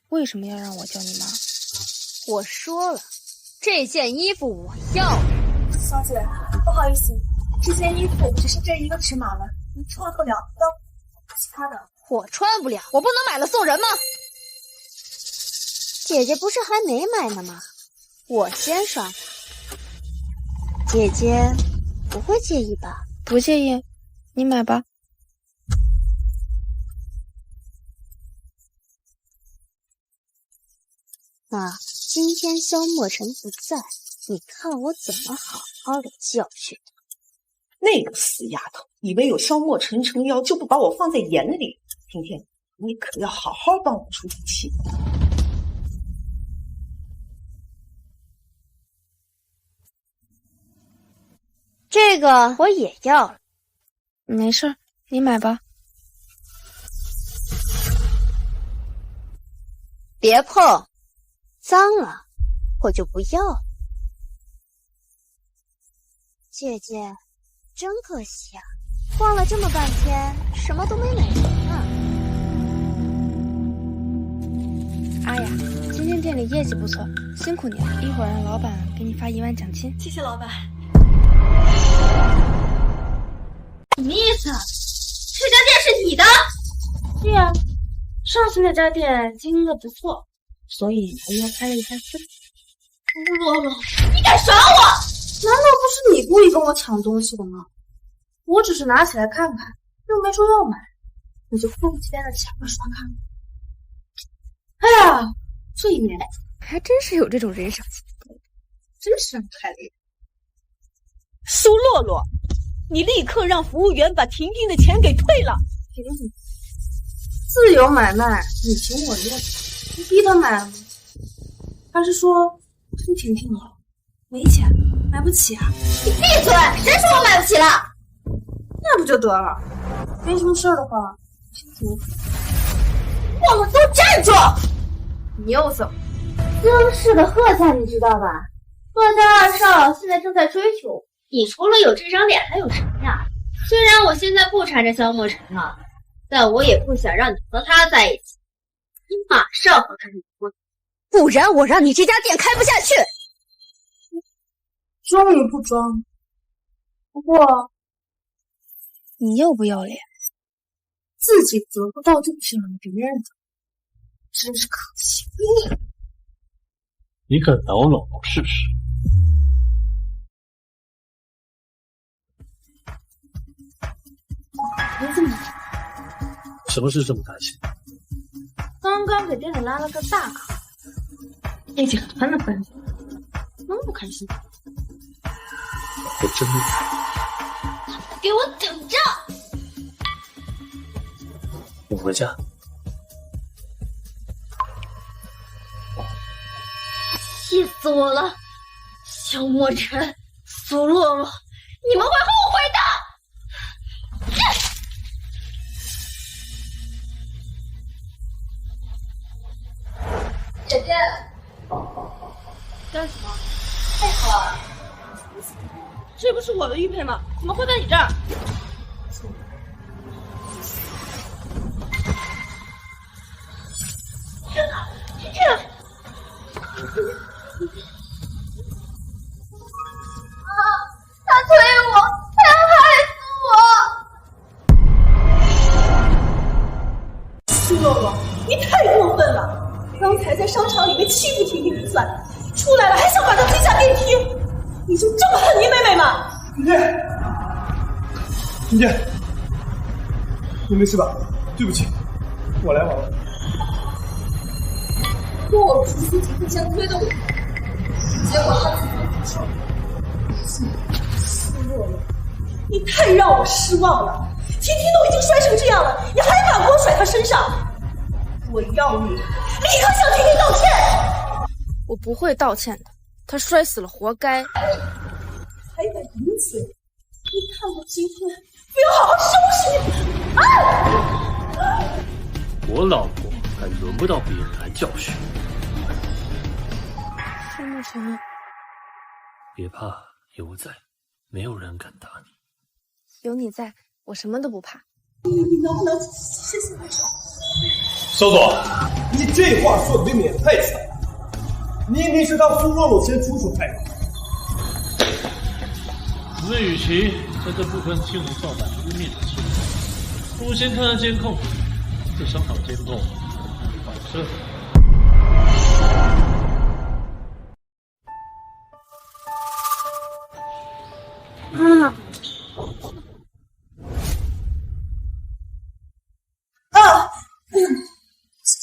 为什么要让我叫你妈？我说了，这件衣服我要。小姐，不好意思，这件衣服只是这一个尺码了，你穿不了，要其他的。我穿不了，我不能买了送人吗？姐姐不是还没买呢吗？我先刷卡。姐姐不会介意吧？不介意，你买吧。那今天萧墨尘不在，你看我怎么好好的教训他。那个死丫头，以为有萧墨尘撑腰就不把我放在眼里。婷婷，你可要好好帮我出出气。这个我也要了。没事，你买吧。别碰，脏了我就不要了。姐姐，真可惜啊，逛了这么半天，什么都没买成啊。阿雅，今天店里业绩不错，辛苦你了，一会儿让老板给你发1万奖金。谢谢老板。什么意思？这家店是你的？对呀，上次那家店经营的不错，所以我又开了一家分。洛洛，你敢耍我？难道不是你故意跟我抢东西的吗？我只是拿起来看看，又没说要买，你就迫不及待的抢着刷卡。哎呀，这一年还真是有这种人傻气的，真是让太累了。苏洛洛，你立刻让服务员把婷婷的钱给退了。婷婷，自由买卖，你情我愿，你逼他买了，还是说听婷婷的，没钱买不起啊？你闭嘴！谁说我买不起了？那那不就得了？没什么事儿的话，我们都站住！你又怎么？曾氏的贺家你知道吧？贺家二少现在正在追求你，除了有这张脸还有什么呀？虽然我现在不缠着萧墨尘了，但我也不想让你和他在一起。你马上和他离婚，不然我让你这家店开不下去。装也不装，不过你要不要脸？自己得不到就骗了别人的，真是可惜。你敢挠挠我试试？别这么什么事这么开心？刚刚给店里拉了个大客，业绩很翻了翻，能不开心？我真的。给我等着！我回家。气死我了！萧墨尘、苏洛洛，你们会后悔的！姐姐，干什么？配合。这不是我的玉佩吗？怎么会在你这儿？他推我，他要害死我！苏洛洛，你太过分了！刚才在商场里面欺负婷婷不算，出来了还想把她推下电梯，你就这么恨林美美吗？婷婷，你没事吧？对不起，我来晚了。说我不是婷婷先推的我，结果他自己苏洛洛，你太让我失望了！婷婷都已经摔成这样了，你还把锅甩她身上？我要你立刻向婷婷道歉！我不会道歉的，她摔死了活该。还敢顶嘴！你看我今天非要好好收拾你！我老婆还轮不到别人来教训。萧墨尘，别怕，有我在，没有人敢打你。有你在，我什么都不怕。你能不能谢谢我？萧总，你这话说的未免也太惨了。明明是他苏洛洛先出手害的。那与其在这不堪青红皂白污蔑的情况，不如先看看监控。这商场监控反射。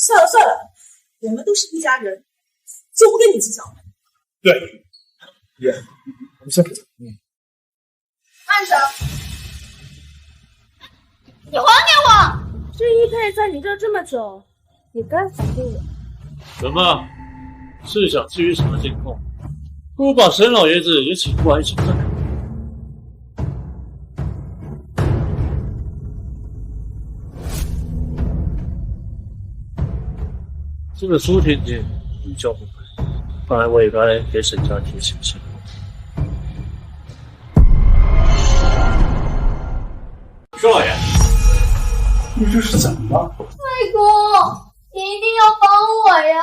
算了算了，我们都是一家人，就不跟你计较了。对，爷，我们先走。慢着！你还给我！这玉佩在你这儿这么久，也该还给我。什么？是想基于什么监控？不如把沈老爷子也请过来一起看看。这个苏甜甜你教不会，看来我也该给沈家提醒信。沈老爷，你这是怎么了？外公，你一定要帮我呀！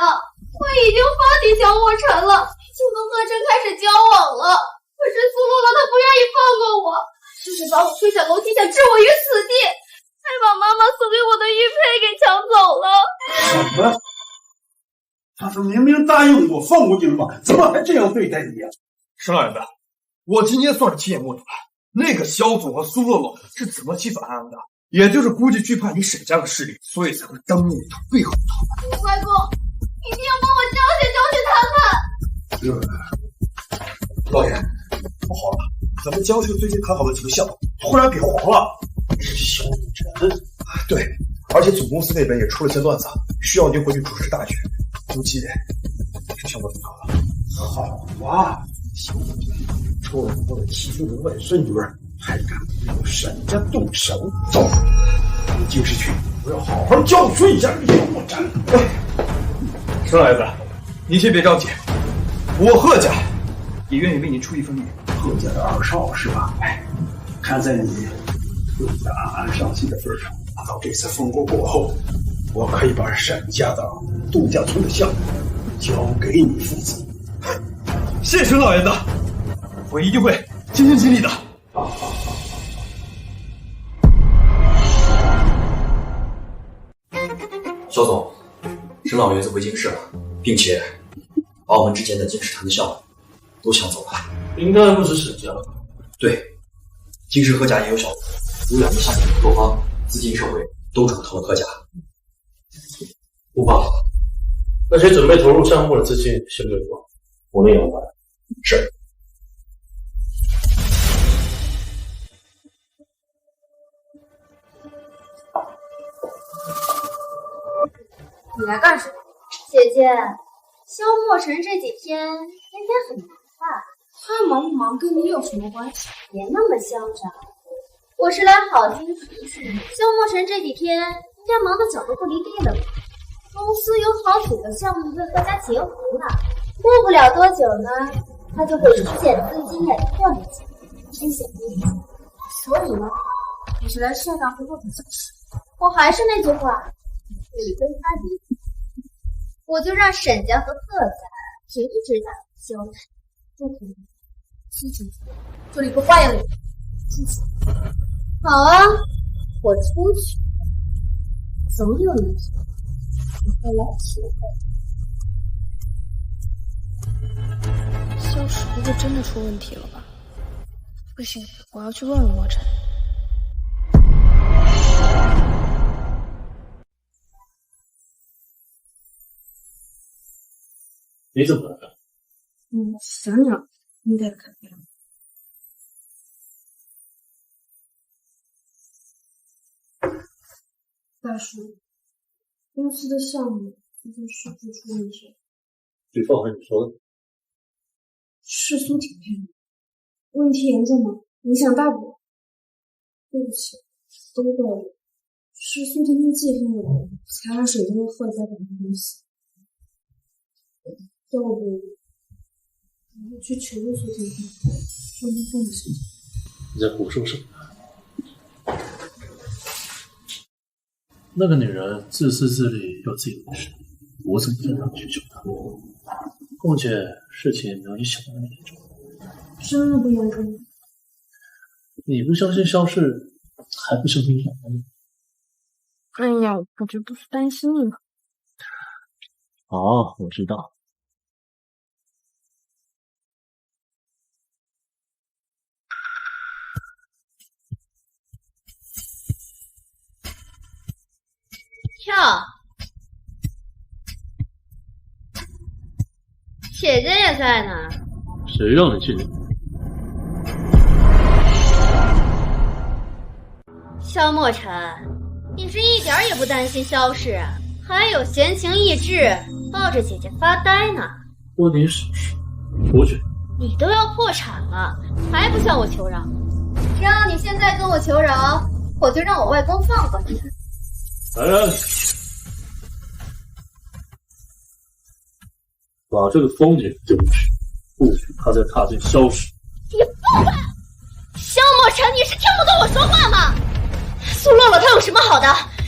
我已经放弃萧墨尘了，就跟贺琛开始交往了。可是苏洛洛他不愿意放过我，甚至把我推下楼梯，想置我于死地，还把妈妈送给我的玉佩给抢走了。什么？他说明明答应我放过你了嘛，怎么还这样对待你呀？沈老爷子，我今天算是亲眼目睹了，那个萧总和苏洛洛是怎么欺负安安的，也就是估计惧怕你沈家的势力，所以才会当面他背后讨好。外公，一定要帮我教训教训他们。老爷，不好了，咱们江氏最近谈好的几个项目突然给黄了。萧慕尘，对，而且总公司那边也出了些乱子，需要您回去主持大局。估计这项目怎么搞了？好啊，萧慕尘臭了我的其中的外孙女儿，还还敢对沈家动手？走，你京师去，我要好好教训一下萧莫尘。沈老爷子，您先别着急，我贺家也愿意为您出一份力。贺家的二少是吧？看在你对我安安上心的份上，到这次风波过后，我可以把沈家的度假村的项目交给你负责。谢沈老爷子，我一定会尽心尽力的。肖总，沈老爷子回京市了，并且把我们之前的京师谈的项目都抢走了。应该不止沈家。对，京师贺家也有小资，无两个项目多方资金社会都转投了贺家。不怕，那些准备投入项目的资金先给我，我能养完。是。你来干什么？姐姐，萧莫尘这几天应该很忙吧？他忙不忙跟你有什么关系？别那么嚣张，我是来好心提示，萧莫尘这几天应该忙得脚都不离地了吧？公司有好几个项目为贺家结合呢，过不了多久呢，他就会出现资金链断解，天险地险。所以呢，你是来擅长合作的小事。我还是那句话，你跟他离，我就让沈家和贺家停止打萧氏。不可能，出去，这里不欢迎你。出去。好啊，我出去，总有一天你会来体会。萧氏不会真的出问题了吧？不行，我要去问问莫尘。你怎么了？想你了，应该看见了。大叔，公司的项目最近是不是出问题了？对方和你说的。是苏婷配的，问题严重吗？影响大不大？对不起，都怪我，是苏婷婷记恨我，才让沈家和贺家搞成公司。要不我会去求求苏婷婷，让她放我身上。你在胡说什么？那个女人自私自利，有自己的事，我怎么可能去求她？况且事情也没有你想的那么严重。真的不严重吗？你不相信萧氏，还不相信我吗？哎呀，我这不是担心你吗？好，我知道。跳，姐姐也在呢。谁让你进来？萧莫尘，你是一点也不担心萧氏，还有闲情逸致抱着姐姐发呆呢。关你什么事？出去！你都要破产了，还不向我求饶？只要你现在跟我求饶，我就让我外公放过你。来人，把这个疯女丢出去，不许她再踏进萧氏。你不管！萧莫尘，你是听不懂我说话吗？苏洛洛她有什么好的？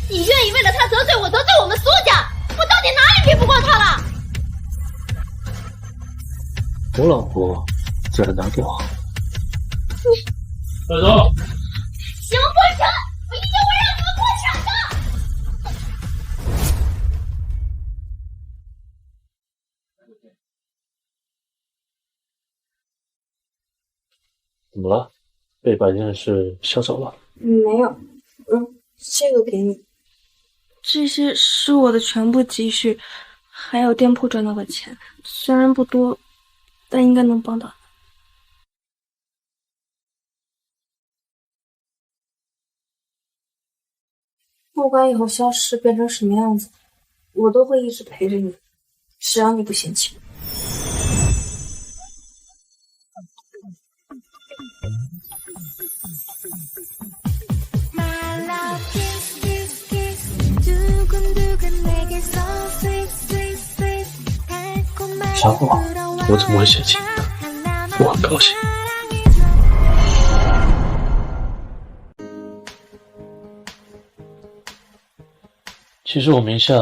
你愿意为了她得罪我，得罪我们苏家？我到底哪里比不过她了？我老婆在哪给我？你带走！萧莫尘，我一定会让你们破产的！怎么了？被白件事吓走了？没有，这个给你。这些是我的全部积蓄，还有店铺赚到的钱，虽然不多，但应该能帮到你。不管以后萧氏变成什么样子，我都会一直陪着你，只要你不嫌弃。小宝，我怎么会嫌弃你呢？我很高兴。其实我名下，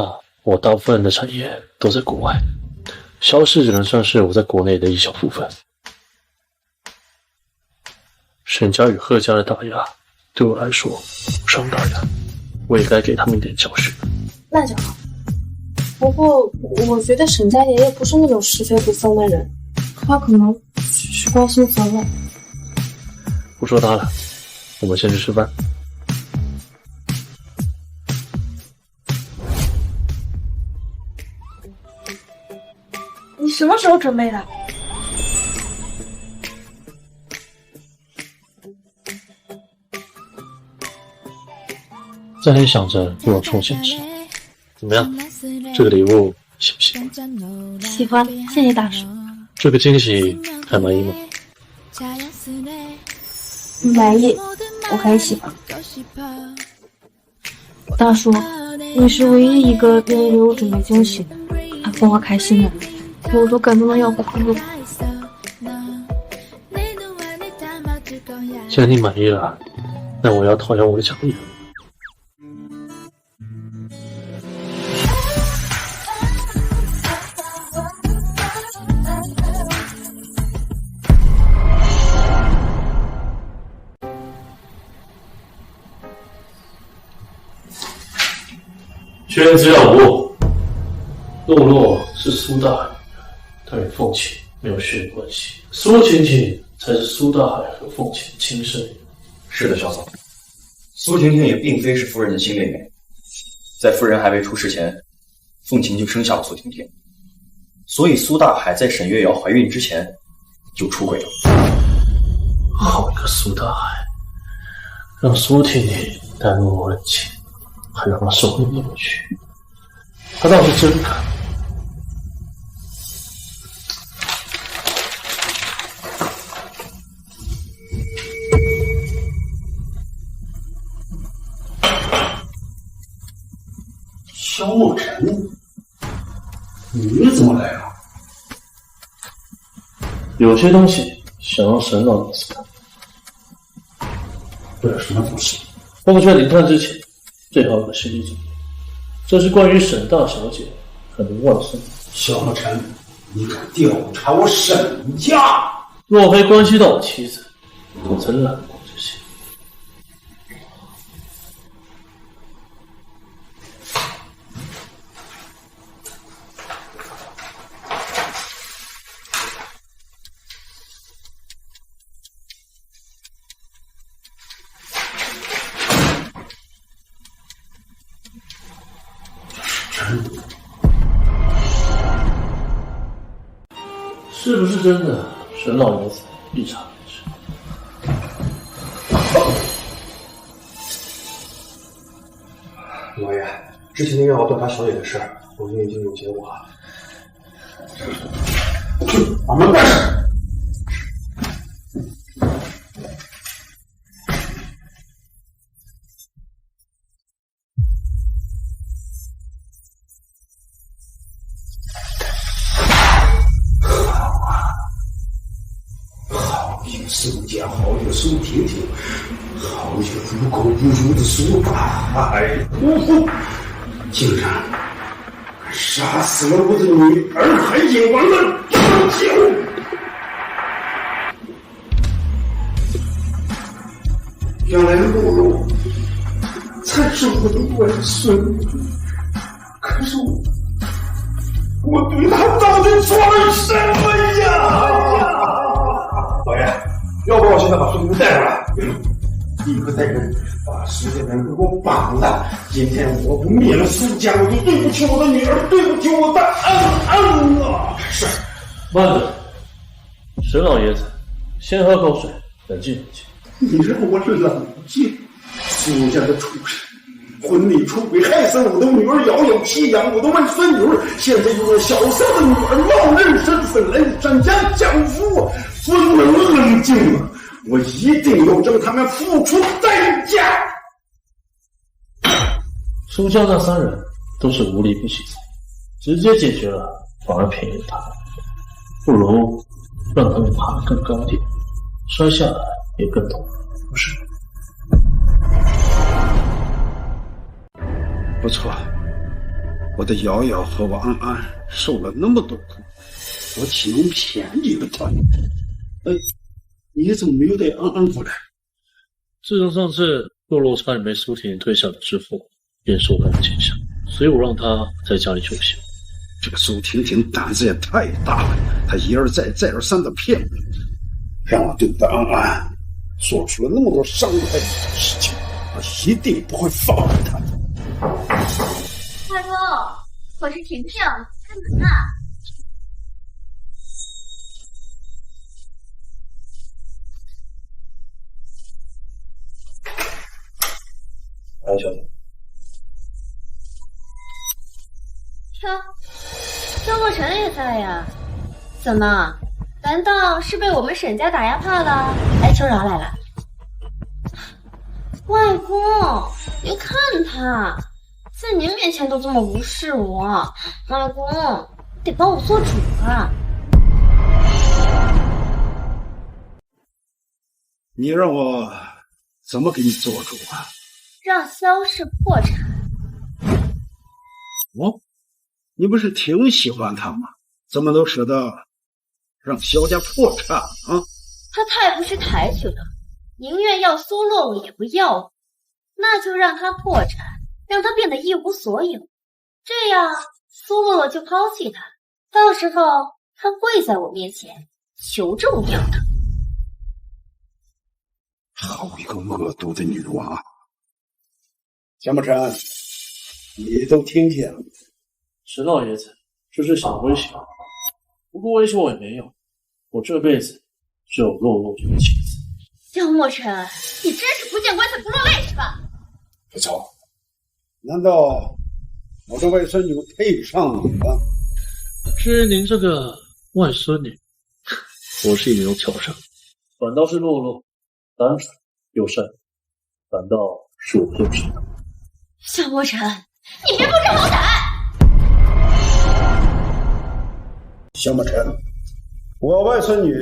我大部分的产业都在国外，萧氏只能算是我在国内的一小部分。沈家与贺家的打压，对我来说无伤大雅，我也该给他们一点教训。那就好。不过我觉得沈家爷爷不是那种是非不分的人，他可能只是关心责任。不说他了，我们先去吃饭。你什么时候准备的？在天想着给我充现实，怎么样？这个礼物喜不喜欢？喜欢，谢谢大叔。这个惊喜还满意吗？满意，我很喜欢。大叔，你是唯一一个愿意给我准备惊喜的，还哄我开心的，我都感动得要哭了。既然你满意了，那我要讨要我的奖励了。圈资料部，洛洛是苏大海，他与凤琴没有血缘关系，苏晴晴才是苏大海和凤琴的亲生女。是的，萧总，苏婷婷也并非是夫人的亲妹妹，在夫人还未出世前，凤琴就生下了苏婷婷，所以苏大海在沈月瑶怀孕之前就出轨了。好一个苏大海，让苏婷婷耽误我的情，还让她受那么委屈，他倒是真敢。萧墨尘，你怎么来了？有些东西想让沈老爷子看。这有什么东西？奉劝您看之前，最好有个心理准备。这是关于沈大小姐和林万森。萧墨尘，你敢调查我沈家？若非关系到我妻子，我曾揽过这些。是不是真的？沈老爷子一查便知。老爷，之前您让我调查小姐的事，如今已经有结果了。把门关上。苏家好友苏婷婷，好友如狗不如的苏大海，竟然杀死了我的女儿，还隐瞒了这么久。原来露露才是我的外孙女，可是我对她到底做了什么呀？老爷，要不我现在把苏婷带回来，立刻带人把苏家人给我绑了。今天我不灭了苏家，我就对不起我的女儿，对不起我的安啊！是。慢着，沈老爷子，先喝口水，冷静冷静。你让我冷静？苏家的畜生，婚内出轨，害死我的女儿瑶瑶，弃养我的外孙女儿，现在又让小三的女儿冒认身份来沈家讲夫，不能冷静了，我一定要让他们付出代价。苏家那三人都是无利不起财，直接解决了反而便宜了他们，不如让他们爬得更高点，摔下来也更痛，不是？不错，我的瑶瑶和我安安受了那么多苦，我岂能便宜了他？你怎么没有带安安过来？自从上次洛洛差点被苏婷推下了之后，便受到了惊吓，所以我让他在家里休息。这个苏婷婷胆子也太大了，她一而再再而三的骗我，让我对我的安安做出了那么多伤害你的事情，我一定不会放过她的。外公，我是婷婷，开门啊！来，小姐。哟，萧洛尘也在呀？怎么？难道是被我们沈家打压怕了，来求饶来了？外公，您看他，在您面前都这么无视我，外公得帮我做主啊！你让我怎么给你做主啊？让萧氏破产。哦，你不是挺喜欢他吗？怎么都舍得让萧家破产啊？他太不识抬举了，宁愿要苏洛洛也不要我，那就让他破产，让他变得一无所有，这样苏洛洛就抛弃他，到时候他跪在我面前求着我要他。好一个恶毒的女娃！江慕辰，你都听见了？沈老爷子，这是想威胁我，不过威胁我也没用，我这辈子只有洛洛这个妻子。江慕辰，你真是不见棺材不落泪是吧？不错，难道我的外孙女配不上你吗？至于您这个外孙女，我是也没有挑上，反倒是洛洛单纯又善良，反倒是我偏偏的。江慕辰，你别不知好歹！萧慕辰，我外孙女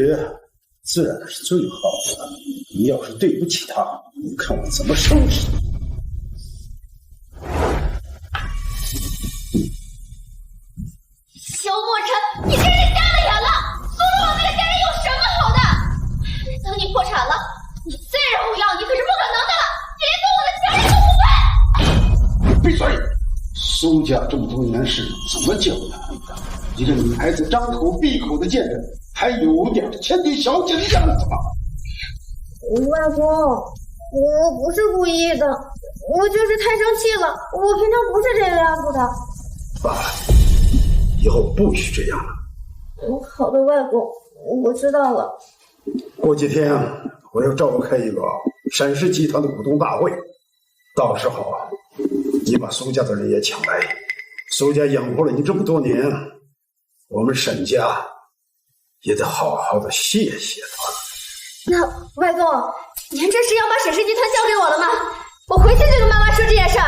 自然是最好的，你要是对不起她，你看我怎么收拾你！萧慕辰，你真是瞎了眼了！苏洛洛那个贱人有什么好的？等你破产了，你再让我要你可是不可能的了！你连做我的家人都不配！闭嘴！苏家这么多年事，怎么交代的？一个女孩子张口闭口的贱人，还有点千金小姐的样子吗？外公，我不是故意的，我就是太生气了。我平常不是这个样子的。罢了，以后不许这样了。好的，外公，我知道了。过几天我要召开一个沈氏集团的股东大会，到时候你把苏家的人也抢来。苏家养活了你这么多年，我们沈家也得好好的谢谢他。那外公，您这是要把沈氏集团交给我了吗？我回去就跟妈妈说这件事儿。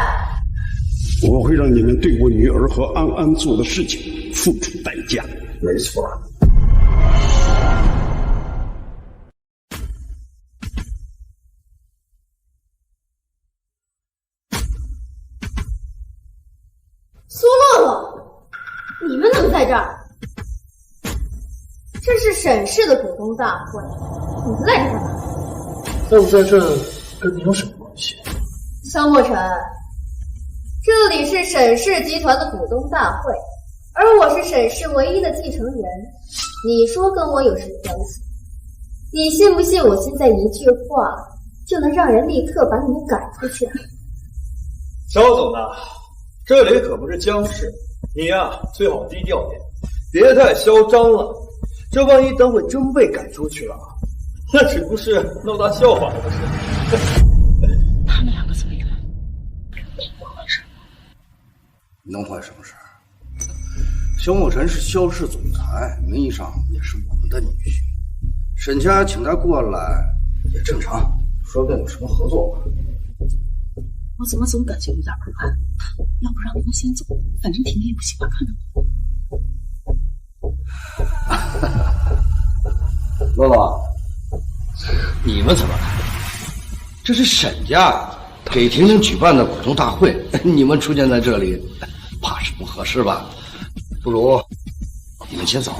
我会让你们对我女儿和安安做的事情付出代价。没错。苏洛洛，你们怎么在这儿？这是沈氏的股东大会，你们来这干嘛？那我在这跟你有什么关系？萧墨尘，这里是沈氏集团的股东大会，而我是沈氏唯一的继承人，你说跟我有什么关系？你信不信我现在一句话就能让人立刻把你们赶出去？萧总呐，这里可不是江氏，你呀最好低调点，别太嚣张了。这万一等会真被赶出去了，那岂不是闹大笑话了的事？他们两个怎么样？我坏事？能坏什么事？萧墨尘是萧氏总裁，名义上也是我们的女婿。沈家请他过来也正常，说不定有什么合作吧。我怎么总感觉有点不安？要不让他们先走，反正婷婷也不喜欢看到我。洛洛，你们怎么来？这是沈家给婷婷举办的股东大会，你们出现在这里，怕是不合适吧？不如你们先走。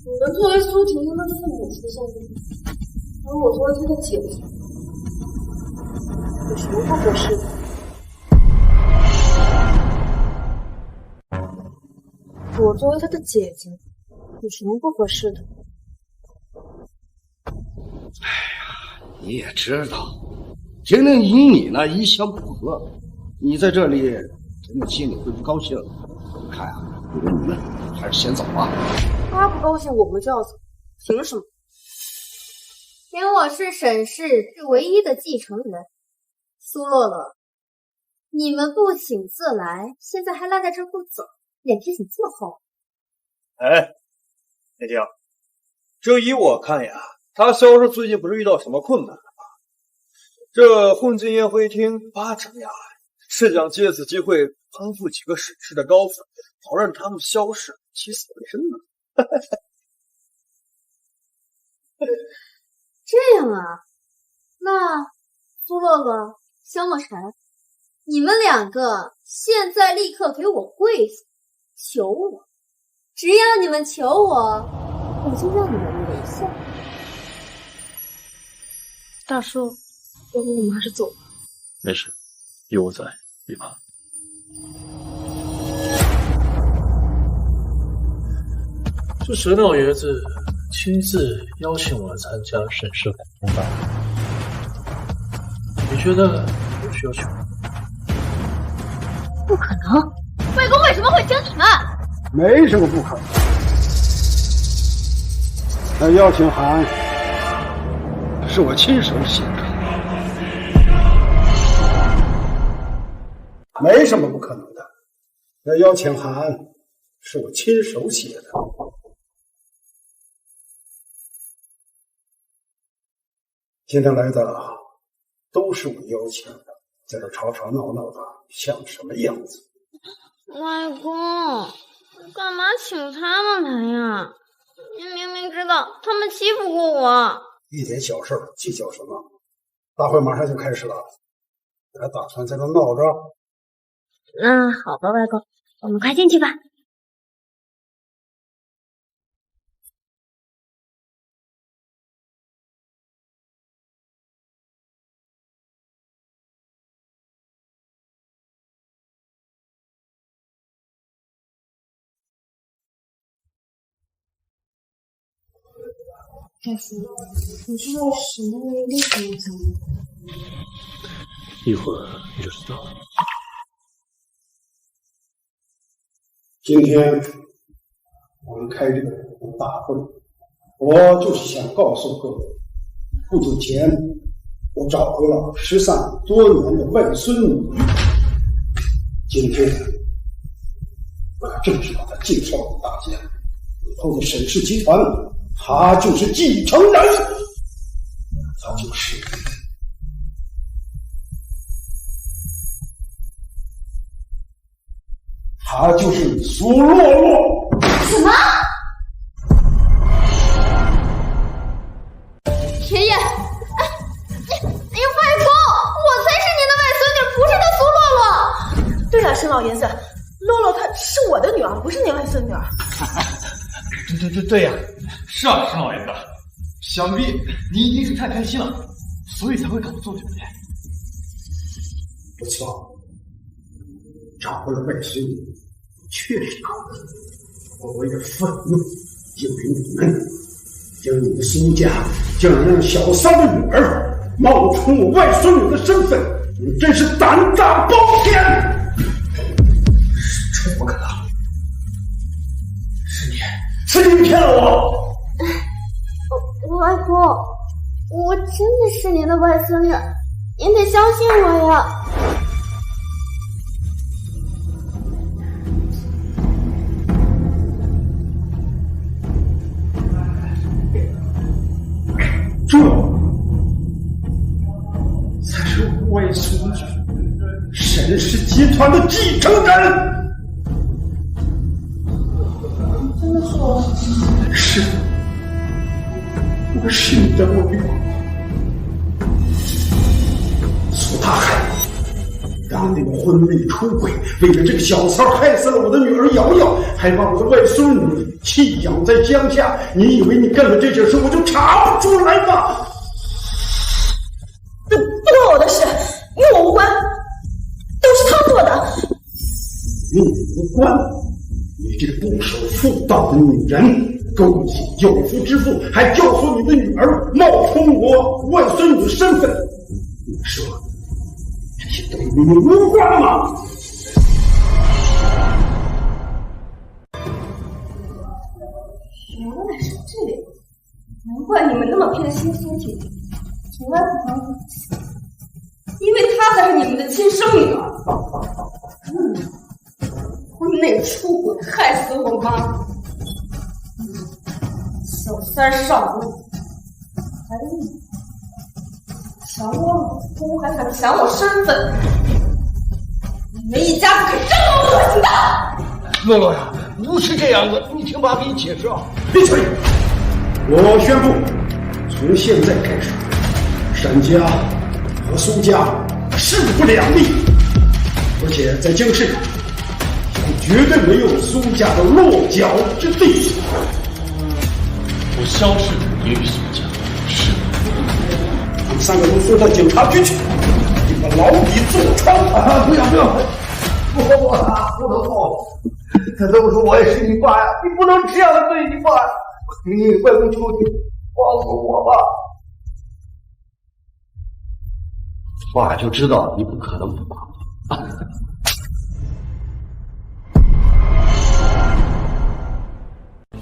你们作为苏婷婷的父母出现的，而我作为她的姐姐，有什么不合适的？我作为她的姐姐，有什么不合适的？哎呀，你也知道，婷婷与你呢一向不和，你在这里，婷婷心里会不高兴。看啊，不如你们还是先走吧。她不高兴，我们就要走，凭什么？凭我是沈氏唯一的继承人，苏洛洛，你们不请自来，现在还赖在这不走，脸皮怎么这么厚？哎，婷婷，这依我看呀，他萧氏最近不是遇到什么困难了吗？这混进宴会厅巴掌呀，是想借此机会攀附几个沈氏的高粉，好让他们萧氏起死回生呢。这样啊，那苏洛洛、萧墨尘，你们两个现在立刻给我跪下，求我！只要你们求我，我就让你们留下。大叔，要不我们还是走吧。没事，有我在，别怕。是沈老爷子亲自邀请我参加沈氏股东大会，你觉得有需要去吗？不可能，外公为什么会请你们？没什么不可能。那邀请函是我亲手写的，没什么不可能的。那邀请函是我亲手写的。今天来的都是我邀请的，在这吵吵闹闹的，像什么样子？外公，干嘛请他们来呀？您明明知道他们欺负过我。一点小事计较什么？大会马上就开始了，还打算在这闹着？那好吧，外公，我们快进去吧。大叔，你知道沈大为为什么要想你？一会儿你就知道了。今天我们开这个股东大会，我就是想告诉各位，不久前我找回了失散多年的外孙女，今天我要正式把她介绍给大家，以后的沈氏集团，她就是继承人，她就是苏洛洛。什么？爷爷，外公，我才是您的外孙女，不是他苏洛洛。对了，沈老爷子，洛洛她是我的女儿，不是您外孙女儿。对呀，是啊，沈老爷子，想必你一定是太开心了，所以才会搞错，对不对？不错，找回了外孙女，确实可恶。我为了愤怒，就给你们，将你们苏家竟然让小三的女儿冒充我外孙女的身份，你们真是胆大包天！是不可能，是你骗了我！外公，我真的是您的外孙女，您得相信我呀。这才是我外孙女沈氏集团的继承人。真的是我？是。是你的女儿苏大海，当年婚内出轨，为了这个小三害死了我的女儿瑶瑶，还把我的外孙女弃养在江夏。你以为你干了这件事我就查不出来吗？不关我的事，与我无关，都是他做的。与你无关？你这个不守妇道的女人，勾结有夫之妇，还教唆你的女儿冒充我外孙女的身份。你说这些都与你无关吗？原来是这样，难怪你们那么偏心苏姐姐，从来不帮你，因为她才是你们的亲生女儿。婚内出轨，害死我妈。小三上路，还你抢我老公，还想抢我身份，你们一家可真恶心的！洛洛呀，不是这样的，你听爸给你解释啊！闭嘴！我宣布，从现在开始，沈家和苏家势不两立，而且在江市绝对没有苏家的落脚之地。我萧氏也与苏家是。他们3个都送到警察局去，这个牢底坐穿。不要！不能放！他这么说，我也是你爸呀，你不能这样对你爸呀！你外公求你放过我吧。爸就知道你不可能不帮。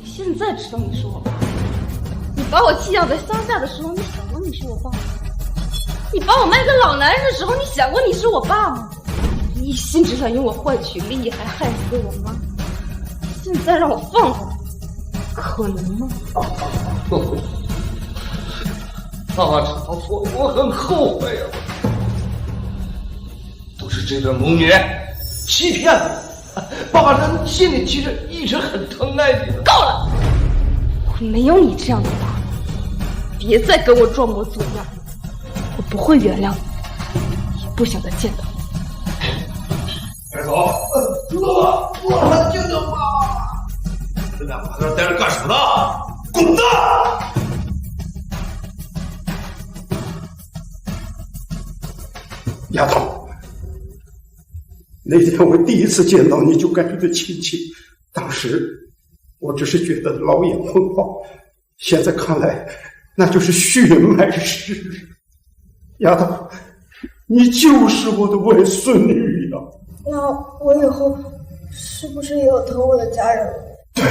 现在知道你是我爸，你把我弃养在乡下的时候，你想过你是我爸吗？你把我卖给老男人的时候，你想过你是我爸吗？你一心只想用我换取利益，还害死我妈。现在让我放过你，可能吗？爸知道错，我很后悔啊！都是这对母女欺骗我，爸的心里其实一直很疼爱你的。够了！我没有你这样的爸，别再跟我装模作样，我不会原谅你，也不想再见到你。快走！我救救爸爸！这俩把这待着干什么呢？滚蛋！丫头，那天我第一次见到你就感觉到亲切，当时我只是觉得老眼昏花，现在看来那就是血脉使然。丫头，你就是我的外孙女呀！那我以后是不是也有疼我的家人了？对，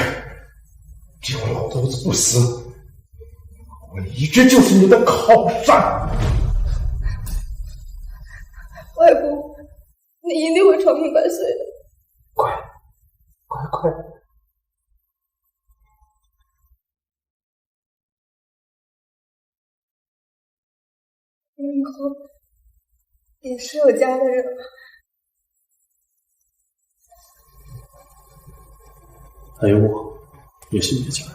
只要老头子不死，我一直就是你的靠山。外公，你一定会长命百岁的。快！我以后也是有家的人了。还有我，也是你的家人。